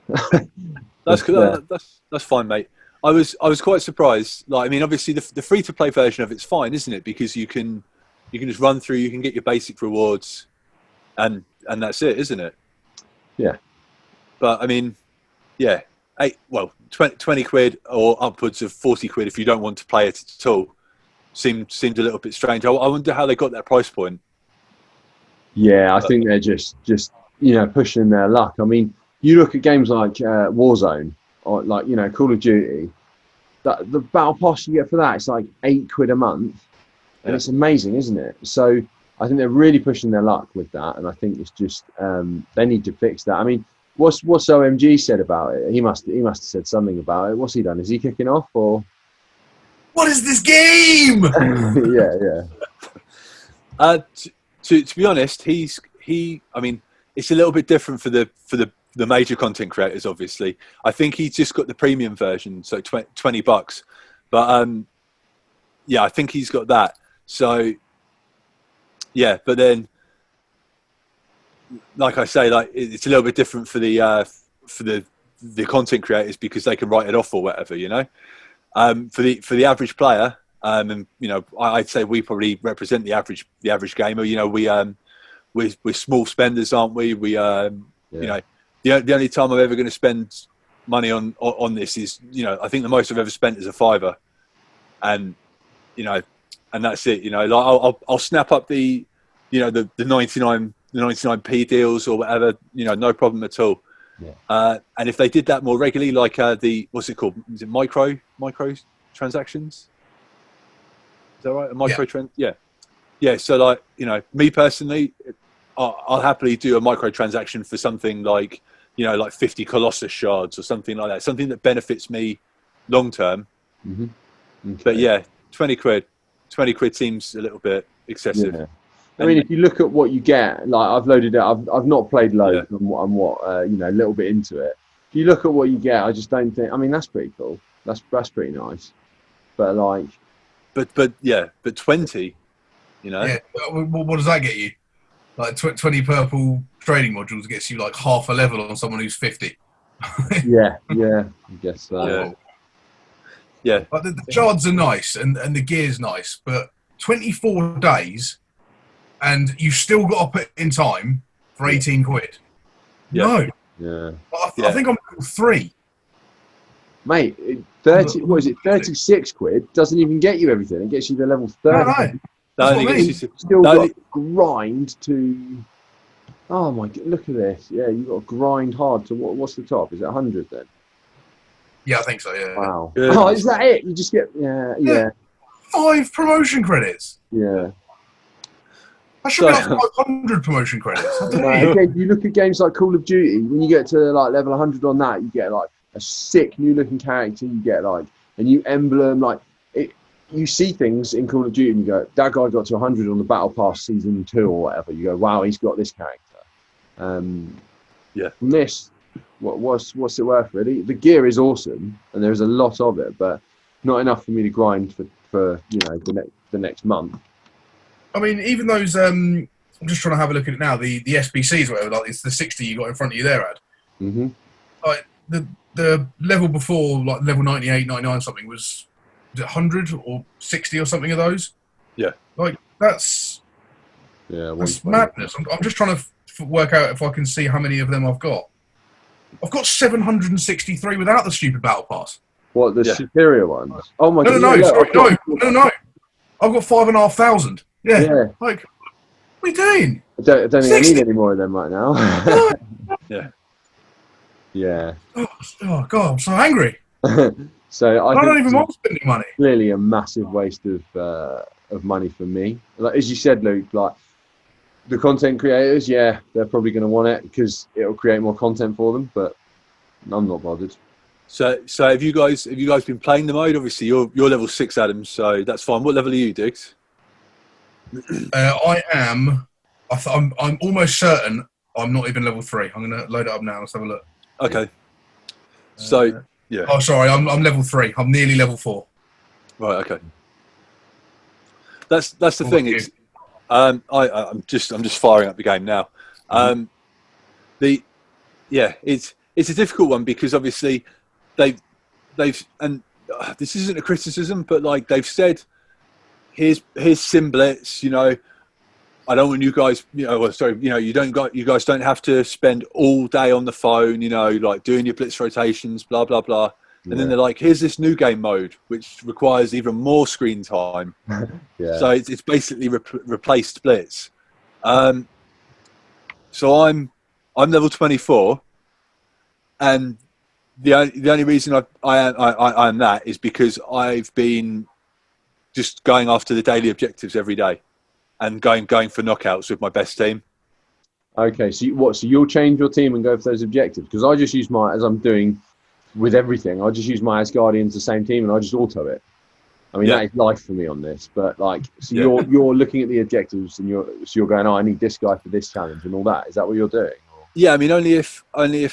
That's good. That's fine, mate. I was quite surprised. Like, I mean, obviously the free to play version of it's fine, isn't it? Because you can just run through, you can get your basic rewards, and that's it, isn't it? Yeah. But I mean, yeah, 20 quid or upwards of 40 quid if you don't want to play it at all seemed a little bit strange. I wonder how they got that price point. Yeah, I think they're just pushing their luck. I mean, you look at games like Warzone or like Call of Duty. The battle pass you get for that, it's like £8 a month, and it's amazing, isn't it? So I think they're really pushing their luck with that, and I think it's just they need to fix that. I mean, what's OMG said about it? He must have said something about it. What's he done? Is he kicking off or? What is this game? yeah. To be honest, I mean, it's a little bit different for the major content creators. Obviously, I think he's just got the premium version, so $20. But I think he's got that. So yeah, but then, like I say, like it's a little bit different for the content creators because they can write it off or whatever, For the average player, and I'd say we probably represent the average gamer. We're small spenders, aren't we? We the only time I'm ever going to spend money on this is, I think the most I've ever spent is £5, and and that's it. Like I'll snap up the 99p deals or whatever. No problem at all. Yeah. And if they did that more regularly, like what's it called? Is it micro transactions? Is that right? A micro yeah. So like me personally, I'll happily do a micro transaction for something like like 50 Colossus shards or something like that. Something that benefits me long term. Mm-hmm. Okay. But yeah, 20 quid seems a little bit excessive. Yeah. I mean, if you look at what you get, like I've loaded it. I've not played loads. I'm a little bit into it. If you look at what you get, I just don't think. I mean, that's pretty cool. That's pretty nice. But like, but 20, Yeah. What does that get you? Like 20 purple trading modules gets you like half a level on someone who's 50. yeah, I guess so. Yeah. Yeah. Like the shards are nice and the gear's nice, but 24 days and you still got to put in time for 18 quid. Yeah. No. Yeah. I think I'm level 3. Mate, 30. What is it? 36 quid doesn't even get you everything. It gets you to level 30. No. That only what I mean. gets you Still got to grind to. Oh my god! Look at this. Yeah, you got to grind hard to what's the top? Is it 100 then? Yeah, I think so. Yeah. Wow. Yeah. Oh, is that it? You just get yeah. 5 promotion credits. Yeah. I should be like 500 promotion credits. I don't know. Again, you look at games like Call of Duty. When you get to like level 100 on that, you get like a sick new looking character. You get like a new emblem. Like it, you see things in Call of Duty and you go, that guy got to 100 on the Battle Pass Season 2 or whatever. You go, wow, he's got this character. Yeah. From this, what's it worth really? The gear is awesome and there's a lot of it, but not enough for me to grind for the next month. I mean, even those. I'm just trying to have a look at it now. The SBCs, or whatever, like it's the 60 you got in front of you there, Ad. Mm-hmm. Like the level before, like level 98, 99 something was it 100 or 60 or something of those. Yeah. Like that's madness. I'm just trying to work out if I can see how many of them I've got. I've got 763 without the stupid battle pass. What, the superior ones? Oh my god! No. I've got 5,500. Yeah. Like, what are you doing? I don't think 60? I need any more of them right now. Yeah. Yeah. Oh god, I'm so angry. So I don't even want spending money. Clearly, a massive waste of money for me. Like as you said, Luke, like the content creators, they're probably going to want it because it'll create more content for them. But I'm not bothered. So have you guys been playing the mode? Obviously, you're level 6, Adam. So that's fine. What level are you, Diggs? I am. I'm almost certain I'm not even level 3. I'm going to load it up now. Let's have a look. Okay. So yeah. Oh, sorry. I'm level 3. I'm nearly level 4. Right. Okay. That's the thing. It's I'm just firing up the game now. It's a difficult one because obviously they've and this isn't a criticism, but like they've said, here's Sim Blitz, I don't want you guys, you guys don't have to spend all day on the phone, like doing your Blitz rotations, blah, blah, blah. And then they're like, here's this new game mode, which requires even more screen time. So it's basically replaced Blitz. So I'm level 24. And the only reason I am that is because I've been just going after the daily objectives every day. And going for knockouts with my best team. Okay, so you'll change your team and go for those objectives? Because I just use as I'm doing with everything, I just use my Asgardians the same team and I just auto it. I mean, that is life for me on this. But you're looking at the objectives and you're going, I need this guy for this challenge and all that. Is that what you're doing? Or? Yeah, I mean, only if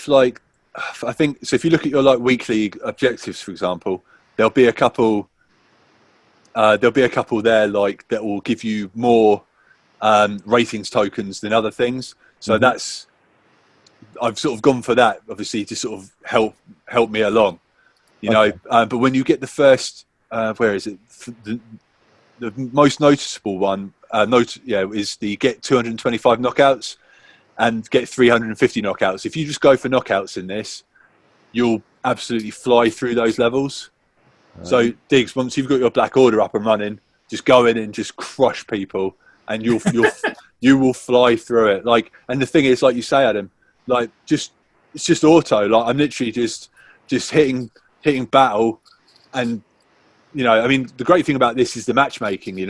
like, I think so. If you look at your like weekly objectives, for example, there'll be a couple. There like that will give you more ratings tokens than other things. So I've sort of gone for that, obviously, to sort of help me along, know. But when you get the first, where is it? The most noticeable one, is the get 225 knockouts, and get 350 knockouts. If you just go for knockouts in this, you'll absolutely fly through those levels. So Diggs, once you've got your Black Order up and running, just go in and just crush people, and you will fly through it. Like, and the thing is, like you say, Adam, like it's just auto. Like I'm literally just hitting battle, and I mean, the great thing about this is the matchmaking. He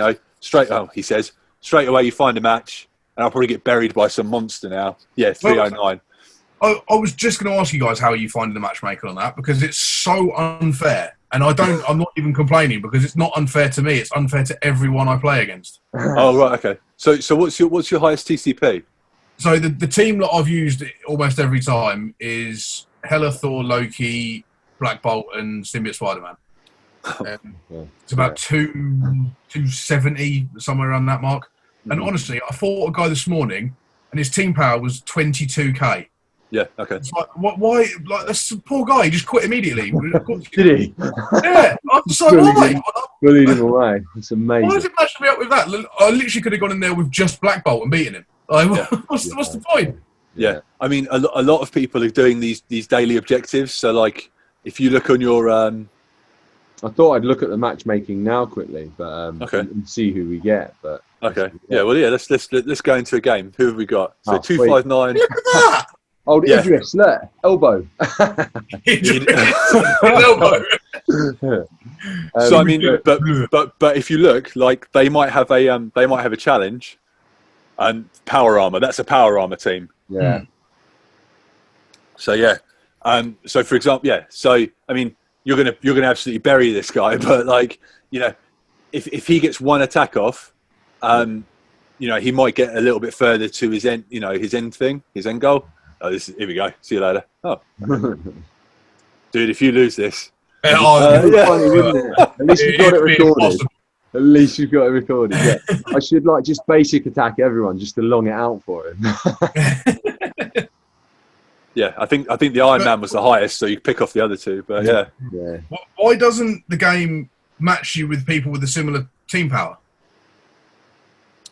says straight away you find a match, and I'll probably get buried by some monster now. Yeah, 309. I was just going to ask you guys how you find the matchmaking on that, because it's so unfair. And I'm not even complaining, because it's not unfair to me. It's unfair to everyone I play against. Oh, right, okay. So what's your highest TCP? So the team that I've used almost every time is Hela, Thor, Loki, Black Bolt, and Symbiote Spider-Man. It's about 270, somewhere around that mark. And honestly, I fought a guy this morning, and his team power was 22k. Yeah, okay. It's like, why? Like, this poor guy, he just quit immediately. Did he? Yeah. I was like, why? Bullied him away. It's amazing. Why is it matching me up with that? I literally could have gone in there with just Black Bolt and beaten him. Like, what's the point? Yeah. I mean, a lot of people are doing these daily objectives. So, like, if you look on your... I thought I'd look at the matchmaking now quickly, but okay. And see who we get. But okay. Yeah, well, yeah, let's go into a game. Who have we got? So, 259... Look at that! Oh, Idris, look, elbow. Elbow. So I mean, but if you look, like they might have a challenge, and power armor. That's a power armor team. Yeah. So yeah, so for example, yeah. So I mean, you're gonna absolutely bury this guy, but like if he gets one attack off, he might get a little bit further to his end, his end goal. Oh, here we go. See you later. Oh, dude, if you lose this, funny, isn't it? At least you've got it recorded. At least you've got it recorded. Yeah, I should just basic attack everyone just to long it out for him. Yeah, I think the Iron Man was the highest, so you pick off the other two. But yeah. Why doesn't the game match you with people with a similar team power?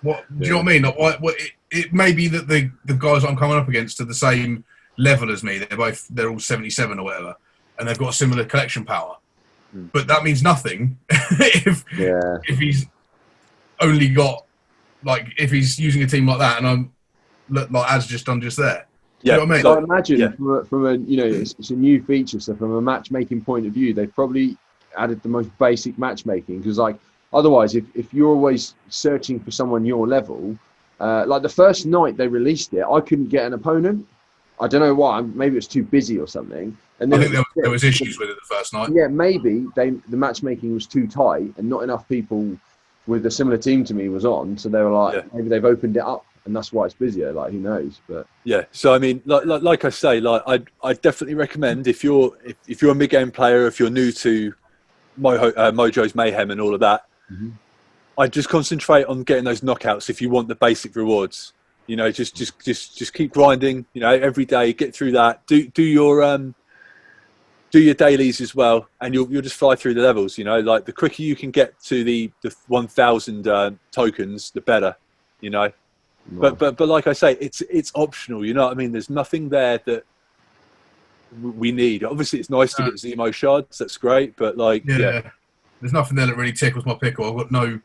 Do you know what I mean? Like, it may be that the guys I'm coming up against are the same level as me. They're all 77 or whatever, and they've got a similar collection power. But that means nothing if he's only got if he's using a team like that, and I'm as just done just there. Yeah, you know what I mean? So I imagine from a it's a new feature, so from a matchmaking point of view, they've probably added the most basic matchmaking, because otherwise, if you're always searching for someone your level, like the first night they released it, I couldn't get an opponent. I don't know why. Maybe it was too busy or something. And then I think there was issues with it the first night. Yeah, maybe the matchmaking was too tight and not enough people with a similar team to me was on. So they were like, maybe they've opened it up, and that's why it's busier. Like, who knows? But yeah. So I mean, like I say, I definitely recommend if you're a mid game player, if you're new to Mojo's Mayhem and all of that. I'd just concentrate on getting those knockouts if you want the basic rewards. Just keep grinding. Every day, get through that. Do your dailies as well, and you'll just fly through the levels. Like the quicker you can get to the 1,000 tokens, the better. Nice. But like I say, it's optional. You know what I mean? There's nothing there that we need. Obviously, it's nice to get Zemo shards. That's great, but there's nothing there that really tickles my pickle. I've got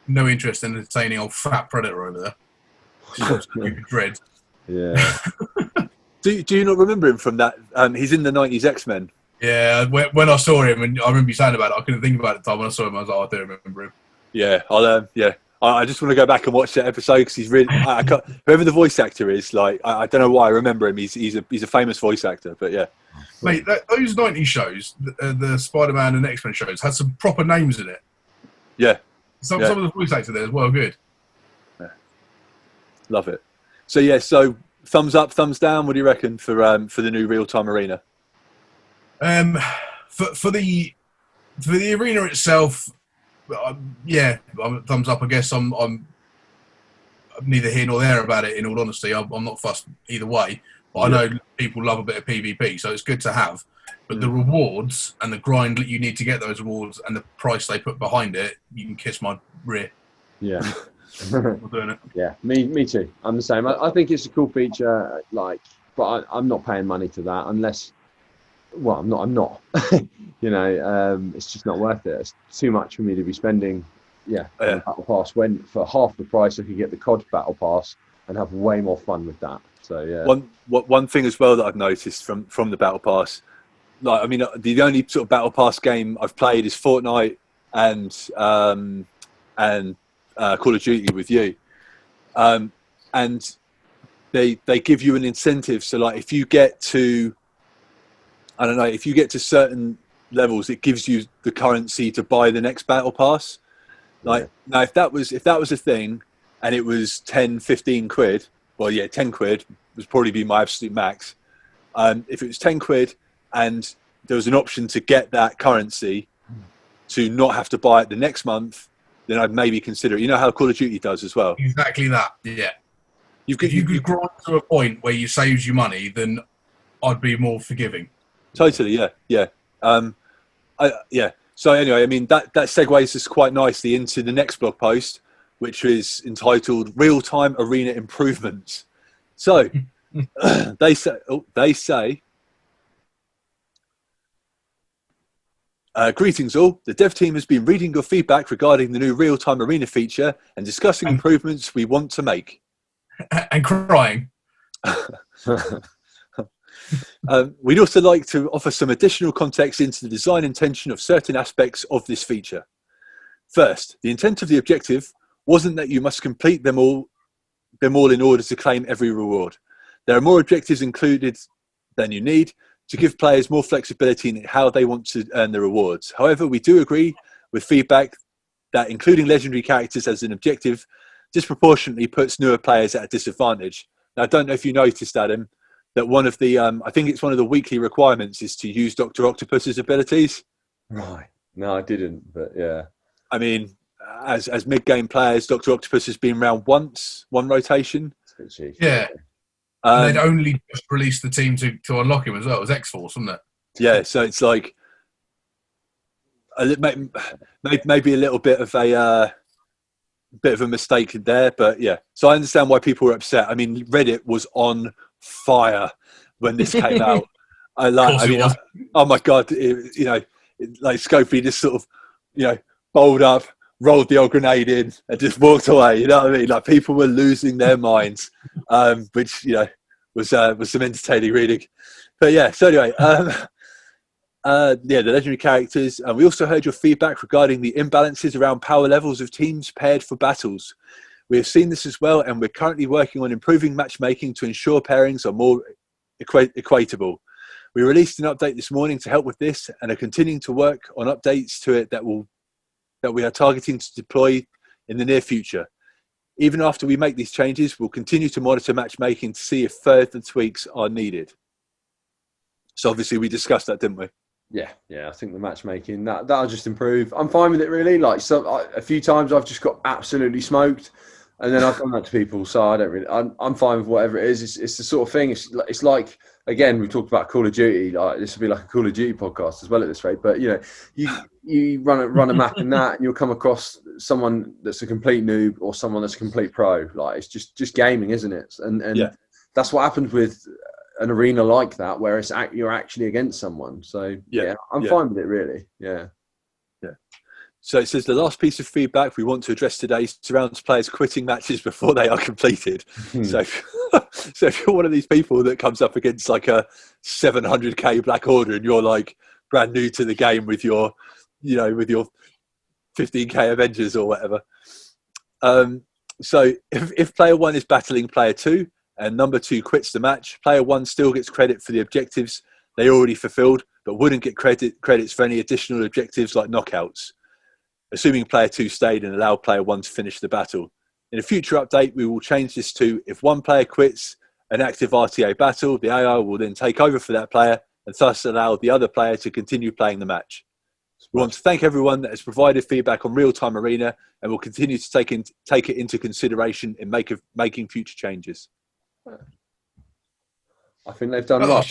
no interest in entertaining old fat predator over there. Stupid dread. Yeah. Do you not remember him from that? He's in the 90s X-Men. Yeah, when I saw him, and I remember you saying about it, I couldn't think about it at the time when I saw him. I was like, I do remember him. Yeah, I just want to go back and watch that episode because he's really. Whoever the voice actor is, I don't know why I remember him. He's a famous voice actor, but yeah. Mate, those 90s shows, the Spider-Man and X-Men shows, had some proper names in it. Yeah. Some of the voice actors there as well, good. Yeah. Love it. So thumbs up, thumbs down. What do you reckon for the new real-time arena? For the arena itself, thumbs up. I guess I'm neither here nor there about it. In all honesty, I'm not fussed either way. But I know people love a bit of PvP, so it's good to have. But the rewards and the grind that you need to get those rewards and the price they put behind it, you can kiss my rear. Yeah. We're doing it. Yeah, me too. I'm the same. I think it's a cool feature, but I'm not paying money to that unless. Well, I'm not. It's just not worth it. It's too much for me to be spending. On the Battle Pass when for half the price I could get the COD Battle Pass and have way more fun with that. So yeah. One thing as well that I've noticed from the Battle Pass, the only sort of Battle Pass game I've played is Fortnite and Call of Duty with you, and they give you an incentive. So like if you get to certain levels, it gives you the currency to buy the next Battle Pass. Now, if that was a thing, and it was 10, 15 quid, well, yeah, 10 quid would probably be my absolute max. If it was 10 quid and there was an option to get that currency to not have to buy it the next month, then I'd maybe consider it. You know how Call of Duty does as well. Exactly that. Yeah. If you could grind to a point where you saves you money, then I'd be more forgiving. Totally, yeah. So anyway, I mean that segues us quite nicely into the next blog post, which is entitled "Real-Time Arena Improvements." So they say, greetings all. The dev team has been reading your feedback regarding the new real-time arena feature and discussing improvements we want to make. And crying. We'd also like to offer some additional context into the design intention of certain aspects of this feature. First, the intent of the objective wasn't that you must complete them all in order to claim every reward. There are more objectives included than you need to give players more flexibility in how they want to earn the rewards. However, we do agree with feedback that including legendary characters as an objective disproportionately puts newer players at a disadvantage. Now, I don't know if you noticed, Adam, that one of the, I think it's one of the weekly requirements is to use Dr. Octopus's abilities. Right. No, I didn't, but yeah. I mean, as mid-game players, Dr. Octopus has been around one rotation. Yeah. They'd only just released the team to unlock him as well. It was X-Force, wasn't it? Yeah, so it's like maybe a little bit of a mistake there, but yeah. So I understand why people were upset. I mean, Reddit was on fire when this came out. Oh my god! Like Scopely just sort of, bowled up, rolled the old grenade in, and just walked away. You know what I mean? Like people were losing their minds, which was some entertaining reading. But yeah. So anyway, the legendary characters. We also heard your feedback regarding the imbalances around power levels of teams paired for battles. We have seen this as well, and we're currently working on improving matchmaking to ensure pairings are more equatable. We released an update this morning to help with this, and are continuing to work on updates to it that we are targeting to deploy in the near future. Even after we make these changes, we'll continue to monitor matchmaking to see if further tweaks are needed. So obviously we discussed that, didn't we? Yeah. I think the matchmaking that'll just improve. I'm fine with it really. Like a few times I've just got absolutely smoked, and then I've done that to people. So I don't really. I'm fine with whatever it is. It's the sort of thing. It's like, again, we talked about Call of Duty. Like this would be like a Call of Duty podcast as well at this rate. But you run a map in that, and you'll come across someone that's a complete noob or someone that's a complete pro. Like it's just gaming, isn't it? And that's what happens with an arena like that, where you're actually against someone. So I'm fine with it really. Yeah. So it says the last piece of feedback we want to address today surrounds players quitting matches before they are completed. So if you're one of these people that comes up against like a 700k Black Order and you're like brand new to the game with your 15k Avengers or whatever. So if player 1 is battling player 2 and number 2 quits the match, player 1 still gets credit for the objectives they already fulfilled, but wouldn't get credits for any additional objectives like knockouts, assuming player 2 stayed and allowed player 1 to finish the battle. In a future update, we will change this to if one player quits an active RTA battle, the AI will then take over for that player and thus allow the other player to continue playing the match. We want to thank everyone that has provided feedback on real-time arena, and will continue to take it into consideration in making future changes. I think they've done a lot.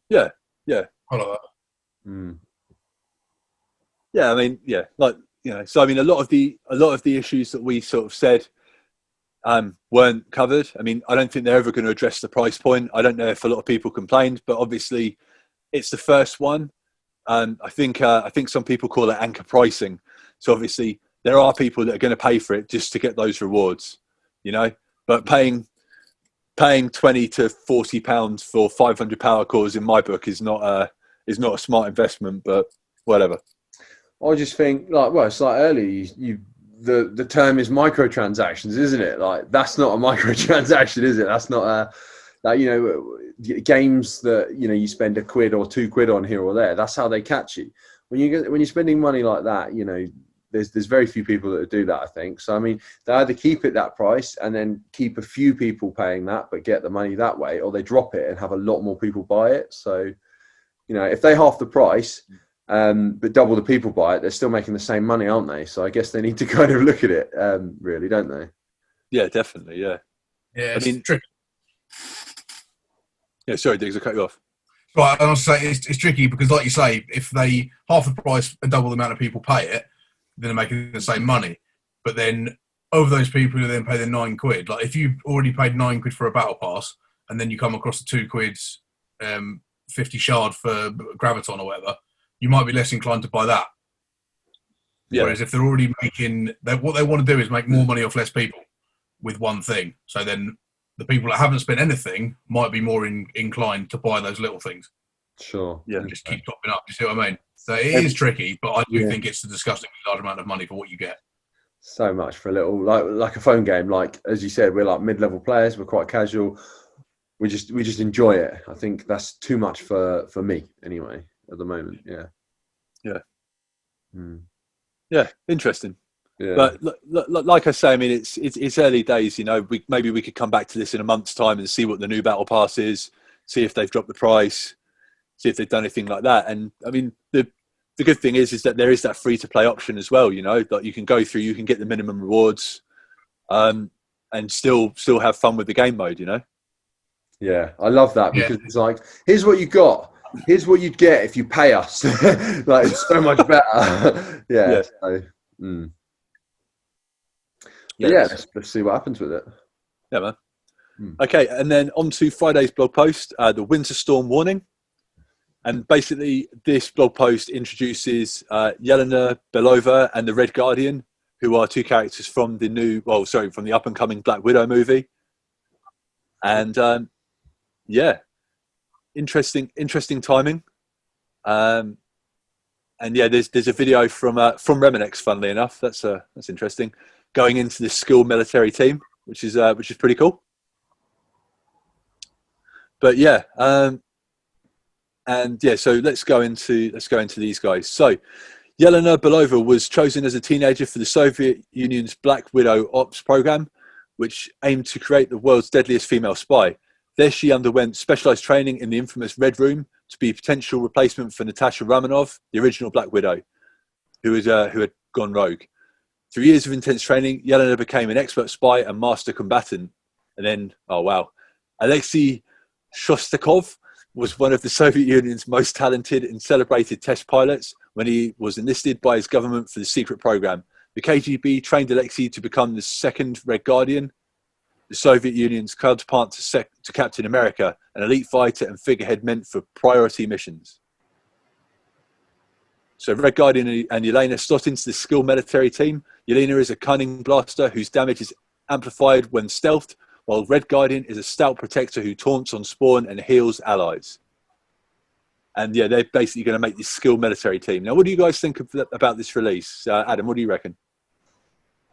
Yeah. I like that. Yeah, I mean, like So I mean, a lot of the issues that we sort of said weren't covered. I mean, I don't think they're ever going to address the price point. I don't know if a lot of people complained, but obviously it's the first one. I think some people call it anchor pricing. So obviously there are people that are going to pay for it just to get those rewards, but paying 20 to 40 pounds for 500 power cores in my book is not a smart investment, but whatever. I just think it's like earlier, the term is microtransactions, isn't it? Like, that's not a microtransaction, is it? That's not games that, you spend £1 or £2 on here or there. That's how they catch you. When you're spending money like that, there's very few people that do that, I think. So, I mean, they either keep it that price and then keep a few people paying that, but get the money that way, or they drop it and have a lot more people buy it. So, if they half the price, but double the people buy it, they're still making the same money, aren't they? So I guess they need to kind of look at it, really, don't they? Yeah, definitely, yeah. Yeah, I mean, tricky. Yeah, sorry, Diggs, I cut you off. Right, I was saying it's tricky because, like you say, if they half the price and double the amount of people pay it, then they're making the same money. But then over those people who then pay the £9, like if you've already paid £9 for a battle pass, and then you come across the £2, 50 shard for Graviton or whatever, you might be less inclined to buy that. Yeah. Whereas if they're already making, what they want to do is make more money off less people with one thing. So then the people that haven't spent anything might be more inclined to buy those little things. Sure. Yeah. And just keep topping up. You see what I mean? So it is tricky, but I do think it's a disgustingly large amount of money for what you get. So much for a little, like a phone game. Like, as you said, we're like mid-level players. We're quite casual. We just enjoy it. I think that's too much for me anyway at the moment. Yeah. Yeah, interesting. Yeah. But like I say, I mean, it's early days. Maybe we could come back to this in a month's time and see what the new battle pass is, see if they've dropped the price, see if they've done anything like that. And I mean, the good thing is that there is that free to play option as well. That you can go through, you can get the minimum rewards, and still have fun with the game mode. Yeah, I love that because it's like, here's what you got. Here's what you'd get if you pay us. Like, it's so much better. Yeah. So, let's see what happens with it. Yeah, man. Okay, and then on to Friday's blog post, the Winter Storm warning. And basically, this blog post introduces Yelena Belova and the Red Guardian, who are two characters from from the up-and-coming Black Widow movie. And interesting timing. And there's a video from Reminex, funnily enough. That's interesting. Going into the school military team, which is pretty cool. But so let's go into these guys. So Yelena Belova was chosen as a teenager for the Soviet Union's Black Widow Ops program, which aimed to create the world's deadliest female spy. There she underwent specialized training in the infamous Red Room to be a potential replacement for Natasha Romanoff, the original Black Widow, who had gone rogue. Through years of intense training, Yelena became an expert spy and master combatant. And then, Alexei Shostakov was one of the Soviet Union's most talented and celebrated test pilots when he was enlisted by his government for the secret program. The KGB trained Alexei to become the second Red Guardian, the Soviet Union's counterpart to Captain America, an elite fighter and figurehead meant for priority missions. So Red Guardian and Yelena slot into the skilled military team. Yelena is a cunning blaster whose damage is amplified when stealthed, while Red Guardian is a stout protector who taunts on spawn and heals allies. And they're basically going to make this skilled military team. Now, what do you guys think about this release? Adam, what do you reckon?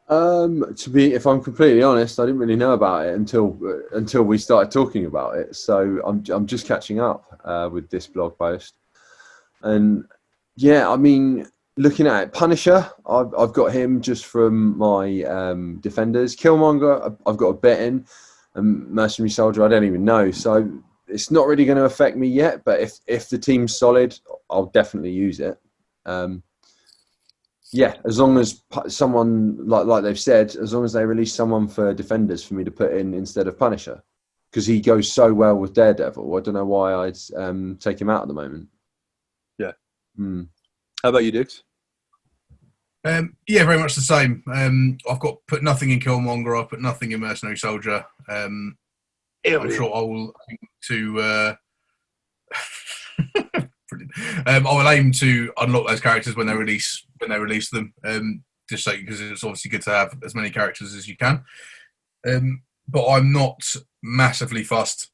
If I'm completely honest, I didn't really know about it until we started talking about it. So I'm just catching up with this blog post. And I mean, looking at it, Punisher, I've got him just from my Defenders. Killmonger, I've got a bet in. And Mercenary Soldier, I don't even know. So it's not really going to affect me yet. But if the team's solid, I'll definitely use it. As long as someone, like they've said, as long as they release someone for Defenders for me to put in instead of Punisher. Because he goes so well with Daredevil. I don't know why I'd take him out at the moment. Yeah. How about you, Diggs? Yeah, very much the same. I've put nothing in Killmonger. I've put nothing in Mercenary Soldier. I'm sure I will aim to. I will aim to unlock those characters when they release them. Just so because it's obviously good to have as many characters as you can. But I'm not massively fussed.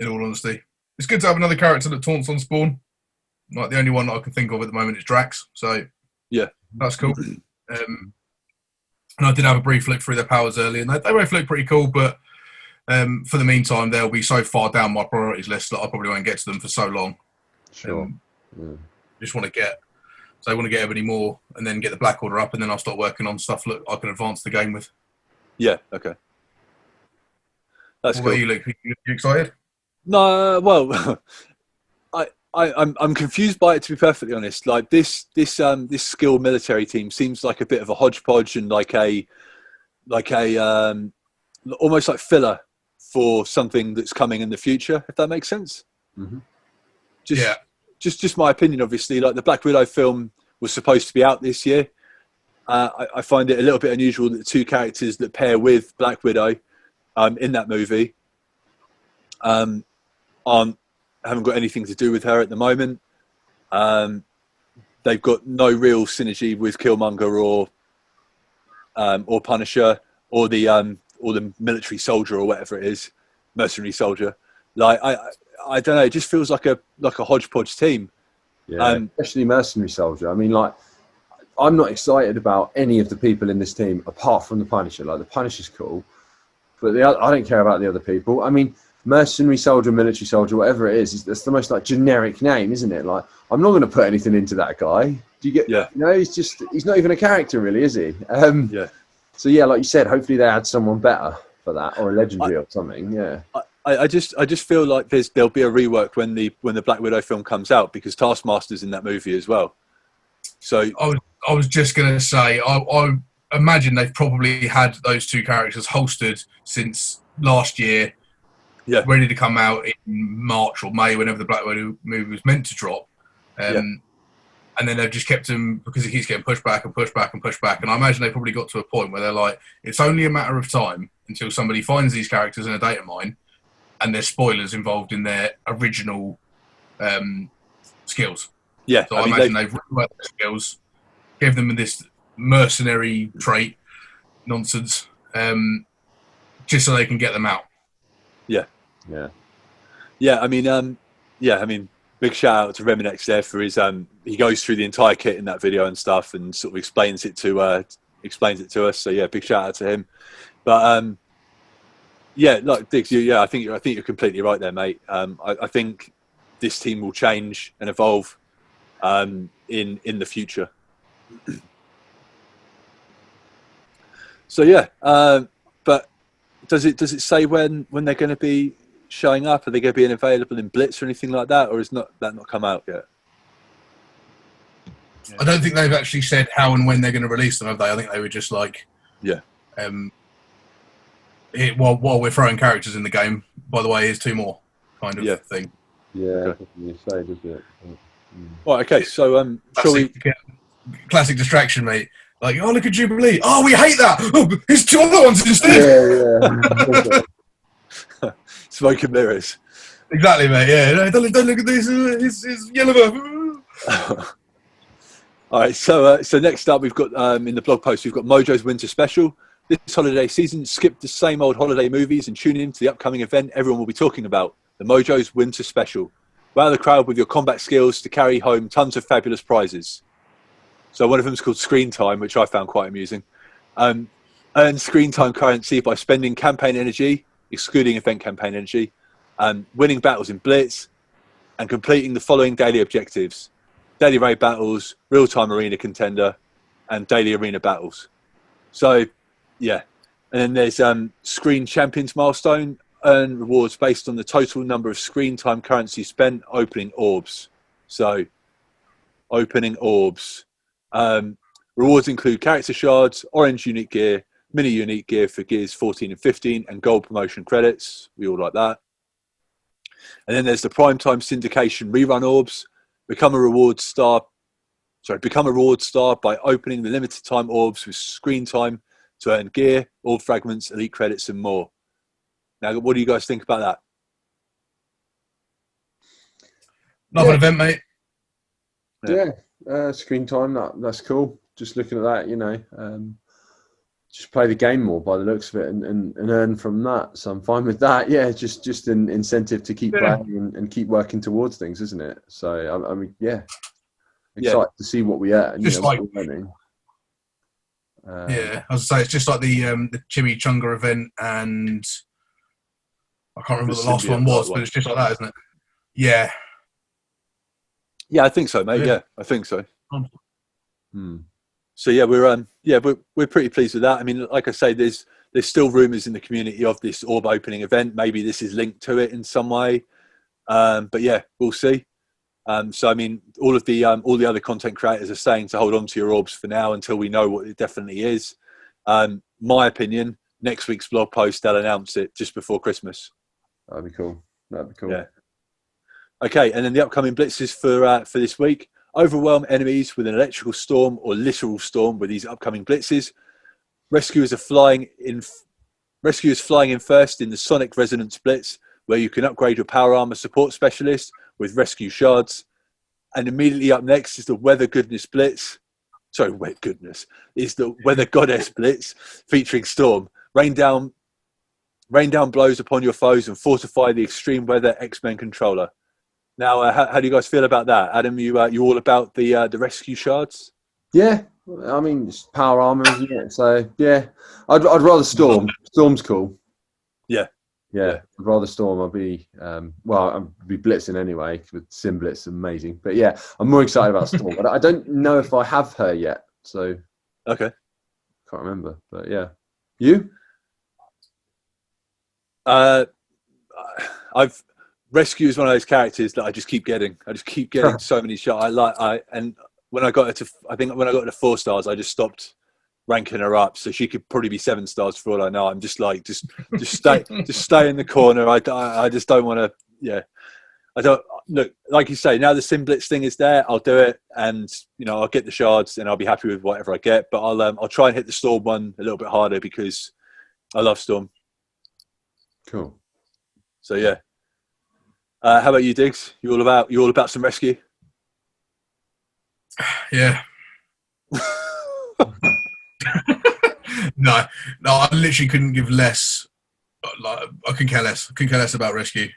In all honesty, it's good to have another character that taunts on spawn. Like the only one that I can think of at the moment is Drax. So yeah, that's cool. And I did have a brief look through their powers earlier, and they both look pretty cool. But for the meantime, they'll be so far down my priorities list that I probably won't get to them for so long. Sure. Just want to get. So I want to get Ebony more, and then get the Black Order up, and then I'll start working on stuff that I can advance the game with. Yeah. Okay. That's what cool. about you, Luke? Are you excited? No. Well, I'm confused by it, to be perfectly honest. Like this skill military team seems like a bit of a hodgepodge and like a almost like filler for something that's coming in the future, if that makes sense. Mm-hmm. Just my opinion, obviously. Like the Black Widow film was supposed to be out this year. I find it a little bit unusual that the two characters that pair with Black Widow in that movie haven't got anything to do with her at the moment. They've got no real synergy with Killmonger or Punisher or the military soldier or whatever it is, mercenary soldier. Like I don't know. It just feels like a hodgepodge team. Yeah, especially mercenary soldier. I mean, like I'm not excited about any of the people in this team apart from the Punisher. Like the Punisher's cool, but I don't care about the other people. I mean, mercenary soldier, military soldier, whatever it is, that's the most like generic name, isn't it? Like I'm not going to put anything into that guy. Do you get? Yeah. You know, he's not even a character, really, is he? Yeah. So yeah, like you said, hopefully they add someone better for that, or a legendary or something. Yeah. I just feel like there'll be a rework when the Black Widow film comes out because Taskmaster's in that movie as well. So I was just going to say, I imagine they've probably had those two characters holstered since last year, ready to come out in March or May, whenever the Black Widow movie was meant to drop. And then they've just kept him because he keeps getting pushed back and pushed back and pushed back. And I imagine they probably got to a point where they're like, it's only a matter of time until somebody finds these characters in a data mine and there's spoilers involved in their original skills. Yeah. So I imagine they've reworked their skills, gave them this mercenary trait nonsense, just so they can get them out. Yeah. Yeah. Yeah. I mean, big shout out to Reminex there for his he goes through the entire kit in that video and stuff and sort of explains it to us. So yeah, big shout out to him. But yeah, like Diggs, I think you're completely right there, mate. I think this team will change and evolve in the future. So yeah, but does it say when they're going to be showing up? Are they going to be available in Blitz or anything like that, or is that not come out yet? I don't think they've actually said how and when they're going to release them, have they? I think they were just like, while we're throwing characters in the game, by the way, here's two more kind of thing. Yeah, okay. You say, does it? Right, okay, so classic distraction, mate. Like, oh, look at Jubilee. Oh, we hate that. Oh, here's two other ones instead. Yeah. Smoke and mirrors. Exactly, mate. Yeah, don't look at this. It's yellow. All right, so next up, we've got in the blog post, we've got Mojo's Winter Special. This holiday season, skip the same old holiday movies and tune in to the upcoming event everyone will be talking about, the Mojo's Winter Special. Wow the crowd with your combat skills to carry home tons of fabulous prizes. So one of them is called Screen Time, which I found quite amusing. Earn Screen Time currency by spending campaign energy, excluding event campaign energy, winning battles in Blitz, and completing the following daily objectives: daily raid battles, real-time arena contender, and daily arena battles. So, yeah. And then there's Screen Champions milestone, earn rewards based on the total number of screen time currency spent opening orbs. So, opening orbs. Rewards include character shards, orange unique gear, mini unique gear for gears 14 and 15, and gold promotion credits. We all like that. And then there's the primetime syndication rerun orbs. Become a reward star become a reward star by opening the limited time orbs with screen time to earn gear, orb fragments, elite credits, and more. Now, what do you guys think about that? Love an event, mate. Yeah, screen time, that's cool. Just looking at that, just play the game more by the looks of it and earn from that. So I'm fine with that. Yeah, just an incentive to keep playing and keep working towards things, isn't it? So, I mean, excited to see what we earn. Just like, what we're learning. I was say it's just like the Chimichanga event, and I can't remember what the last one was, but it's just like that, isn't it? Yeah. Yeah, I think so, mate. Yeah, I think so. Hmm. So yeah, we're pretty pleased with that. I mean, like I say, there's still rumours in the community of this orb opening event. Maybe this is linked to it in some way, but yeah, we'll see. So I mean, all the other content creators are saying to hold on to your orbs for now until we know what it definitely is. My opinion, next week's blog post, they'll announce it just before Christmas. That'd be cool. Yeah. Okay, and then the upcoming blitzes for this week. Overwhelm enemies with an electrical storm or literal storm with these upcoming blitzes. Rescuers flying in first in the Sonic Resonance Blitz, where you can upgrade your power armor support specialist with rescue shards. And immediately up next is the Weather Goddess Blitz, featuring Storm. Rain down blows upon your foes and fortify the extreme weather X-Men controller. Now, how do you guys feel about that? Adam, you all about the rescue shards? Yeah, I mean, it's power armor, isn't it? So, yeah, I'd rather Storm. Storm's cool. Yeah. I'd rather Storm. I'd be blitzing anyway, with Sim Blitz, amazing. But yeah, I'm more excited about Storm. But I don't know if I have her yet, so okay, can't remember. But yeah, you? Rescue is one of those characters that I just keep getting. So many shots. And when I got her to 4 stars, I just stopped ranking her up. So she could probably be 7 stars for all I know. I'm just like, just stay in the corner. I just don't want to. Yeah, I don't look like you say. Now the Sim Blitz thing is there. I'll do it, and I'll get the shards, and I'll be happy with whatever I get. But I'll try and hit the Storm one a little bit harder because I love Storm. Cool. So yeah. How about you, Diggs? You all about some rescue? Yeah. No, I literally couldn't give less. Like, I couldn't care less. I couldn't care less about rescue.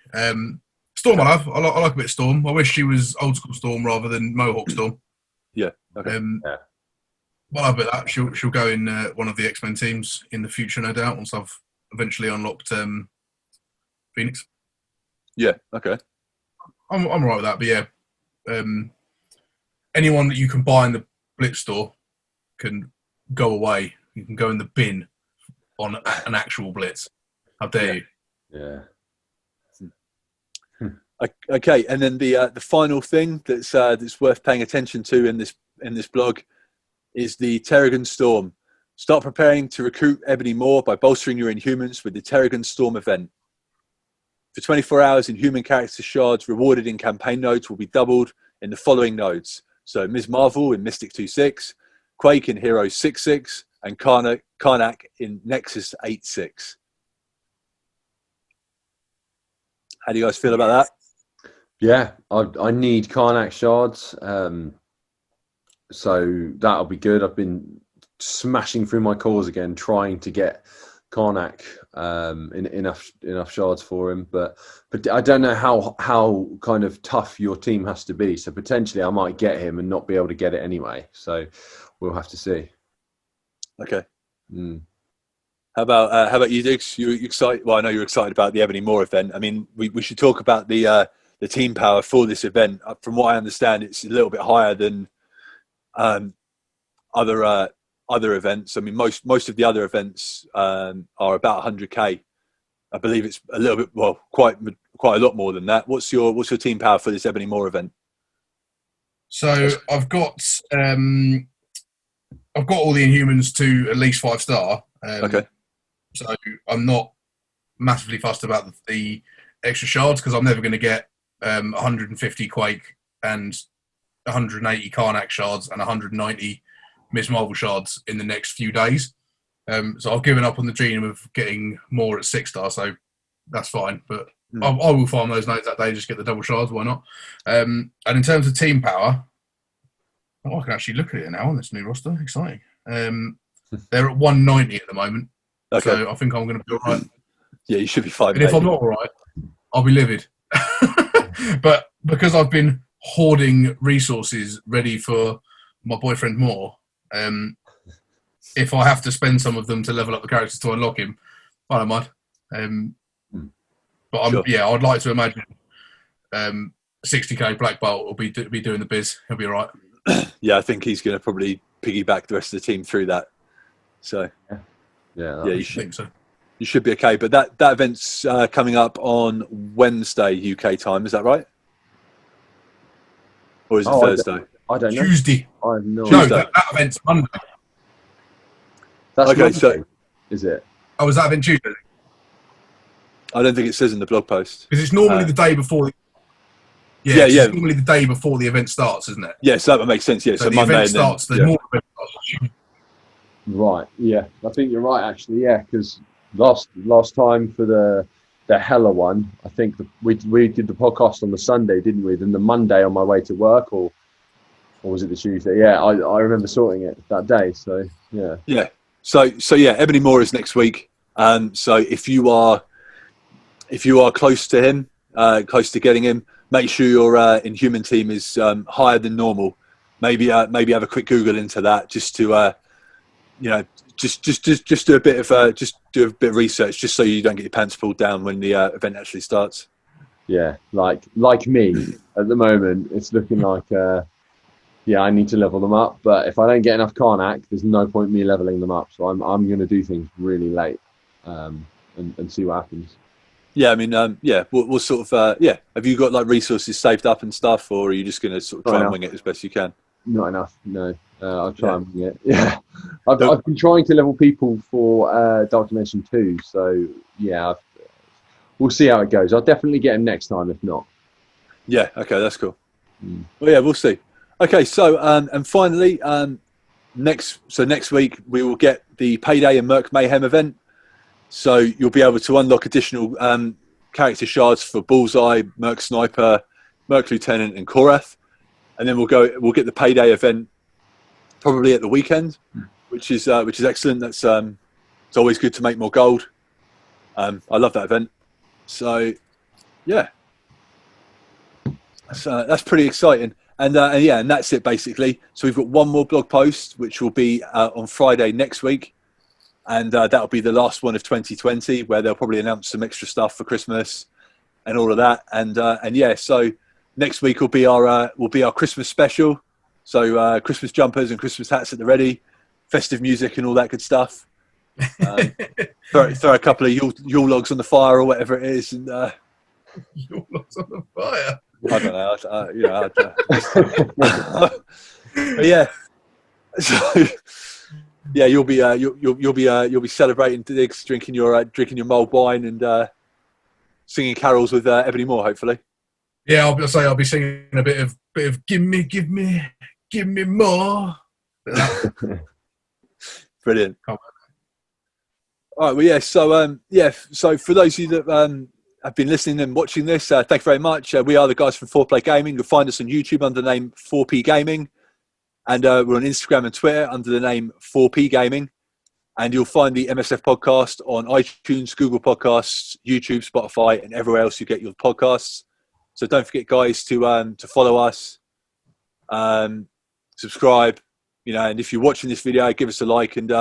Storm, I like a bit of Storm. I wish she was old school Storm rather than Mohawk Storm. Yeah. Okay. Well, I bet that she'll go in one of the X-Men teams in the future, no doubt. Once I've eventually unlocked Phoenix. Yeah. Okay. I'm alright with that, but yeah, anyone that you can buy in the Blitz store can go away. You can go in the bin on an actual Blitz. How dare you? Yeah. Okay, and then the final thing that's worth paying attention to in this blog is the Terrigen Storm. Start preparing to recruit Ebony Moore by bolstering your Inhumans with the Terrigen Storm event. For 24 hours, Inhuman character shards rewarded in campaign nodes will be doubled in the following nodes. So Ms. Marvel in Mystic 2.6, Quake in Heroes 6.6, and Karnak in Nexus 8.6. How do you guys feel about that? Yeah, I need Karnak shards. So that'll be good. I've been smashing through my cores again, trying to get Karnak enough shards for him, but I don't know how kind of tough your team has to be. So potentially I might get him and not be able to get it anyway. So we'll have to see. Okay. How about you, Diggs? You excited? Well, I know you're excited about the Ebony Moore event. I mean, we should talk about the team power for this event. From what I understand, it's a little bit higher than other events. I mean, most of the other events are about 100k. I believe it's a little bit, well, quite a lot more than that. What's your team power for this Ebony Moore event? So I've got all the Inhumans to at least 5-star. Okay. So I'm not massively fussed about the extra shards because I'm never going to get 150 Quake and 180 Karnak shards and 190 Miss Marvel shards in the next few days. So I've given up on the dream of getting more at 6-star, so that's fine. But I will farm those nodes that day, just get the double shards, why not? And in terms of team power, I can actually look at it now on this new roster. Exciting. They're at 190 at the moment. Okay. So I think I'm going to be all right. Yeah, you should be fine. And if I'm not all right, I'll be livid. But because I've been hoarding resources ready for my boyfriend more, if I have to spend some of them to level up the characters to unlock him, I don't mind. But I'd like to imagine 60k Black Bolt will be doing the biz. He'll be all right. Yeah, I think he's going to probably piggyback the rest of the team through that. So you should think so. You should be okay. But that event's coming up on Wednesday UK time. Is that right? Or is it Thursday? I don't know. Tuesday. I have no No, idea. that event's Monday. That's okay, Monday, so is it? Oh, was that event Tuesday? I don't think it says in the blog post. Because it's normally the day before. It's normally the day before the event starts, isn't it? Yes, that would make sense. Yeah, so the Monday event starts. The normal event starts. Right. Yeah, I think you're right. Actually, yeah, because last time for the Hella one, I think we did the podcast on the Sunday, didn't we? Then the Monday on my way to work, or was it the Tuesday? Yeah, I remember sorting it that day. So yeah. Yeah. So Ebony Moore is next week. So if you are close to him, close to getting him, make sure your Inhuman team is higher than normal. Maybe have a quick Google into that, just to just do a bit of research, just so you don't get your pants pulled down when the event actually starts. Yeah, like me at the moment, it's looking like I need to level them up. But if I don't get enough Karnak, there's no point me leveling them up. So I'm going to do things really late and see what happens. Yeah, I mean, we'll sort of, have you got like resources saved up and stuff, or are you just going to sort of try and wing it as best you can? Not enough, no. I'll try and wing it. Yeah, I've been trying to level people for Dark Dimension 2, so yeah, we'll see how it goes. I'll definitely get him next time, if not. Yeah, okay, that's cool. Well, yeah, we'll see. Okay, so, and finally, next week we will get the Payday and Merc Mayhem event. So you'll be able to unlock additional character shards for Bullseye, Merc Sniper, Merc Lieutenant, and Korath, and then we'll get the Payday event probably at the weekend, which is excellent. That's it's always good to make more gold. I love that event. So yeah, that's pretty exciting. And that's it basically. So we've got one more blog post, which will be on Friday next week. And that'll be the last one of 2020, where they'll probably announce some extra stuff for Christmas and all of that. And so next week will be our Christmas special. So Christmas jumpers and Christmas hats at the ready, festive music and all that good stuff. Throw a couple of Yule logs on the fire or whatever it is, and Yule logs on the fire. I don't know. But yeah. So. Yeah, you'll be celebrating digs, drinking your mulled wine and singing carols with Ebony Moore, hopefully. Yeah, I'll be singing a bit of give me more. Brilliant. All right, well, yeah. So for those of you that have been listening and watching this, thank you very much. We are the guys from 4Play Gaming. You'll find us on YouTube under the name 4P Gaming. And we're on Instagram and Twitter under the name 4P Gaming. And you'll find the MSF podcast on iTunes, Google Podcasts, YouTube, Spotify, and everywhere else you get your podcasts. So don't forget, guys, to follow us, subscribe, and if you're watching this video, give us a like and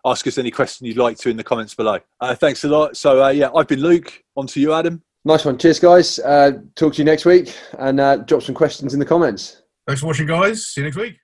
ask us any question you'd like to in the comments below. Thanks a lot. So, I've been Luke. On to you, Adam. Nice one. Cheers, guys. Talk to you next week and drop some questions in the comments. Thanks for watching, guys. See you next week.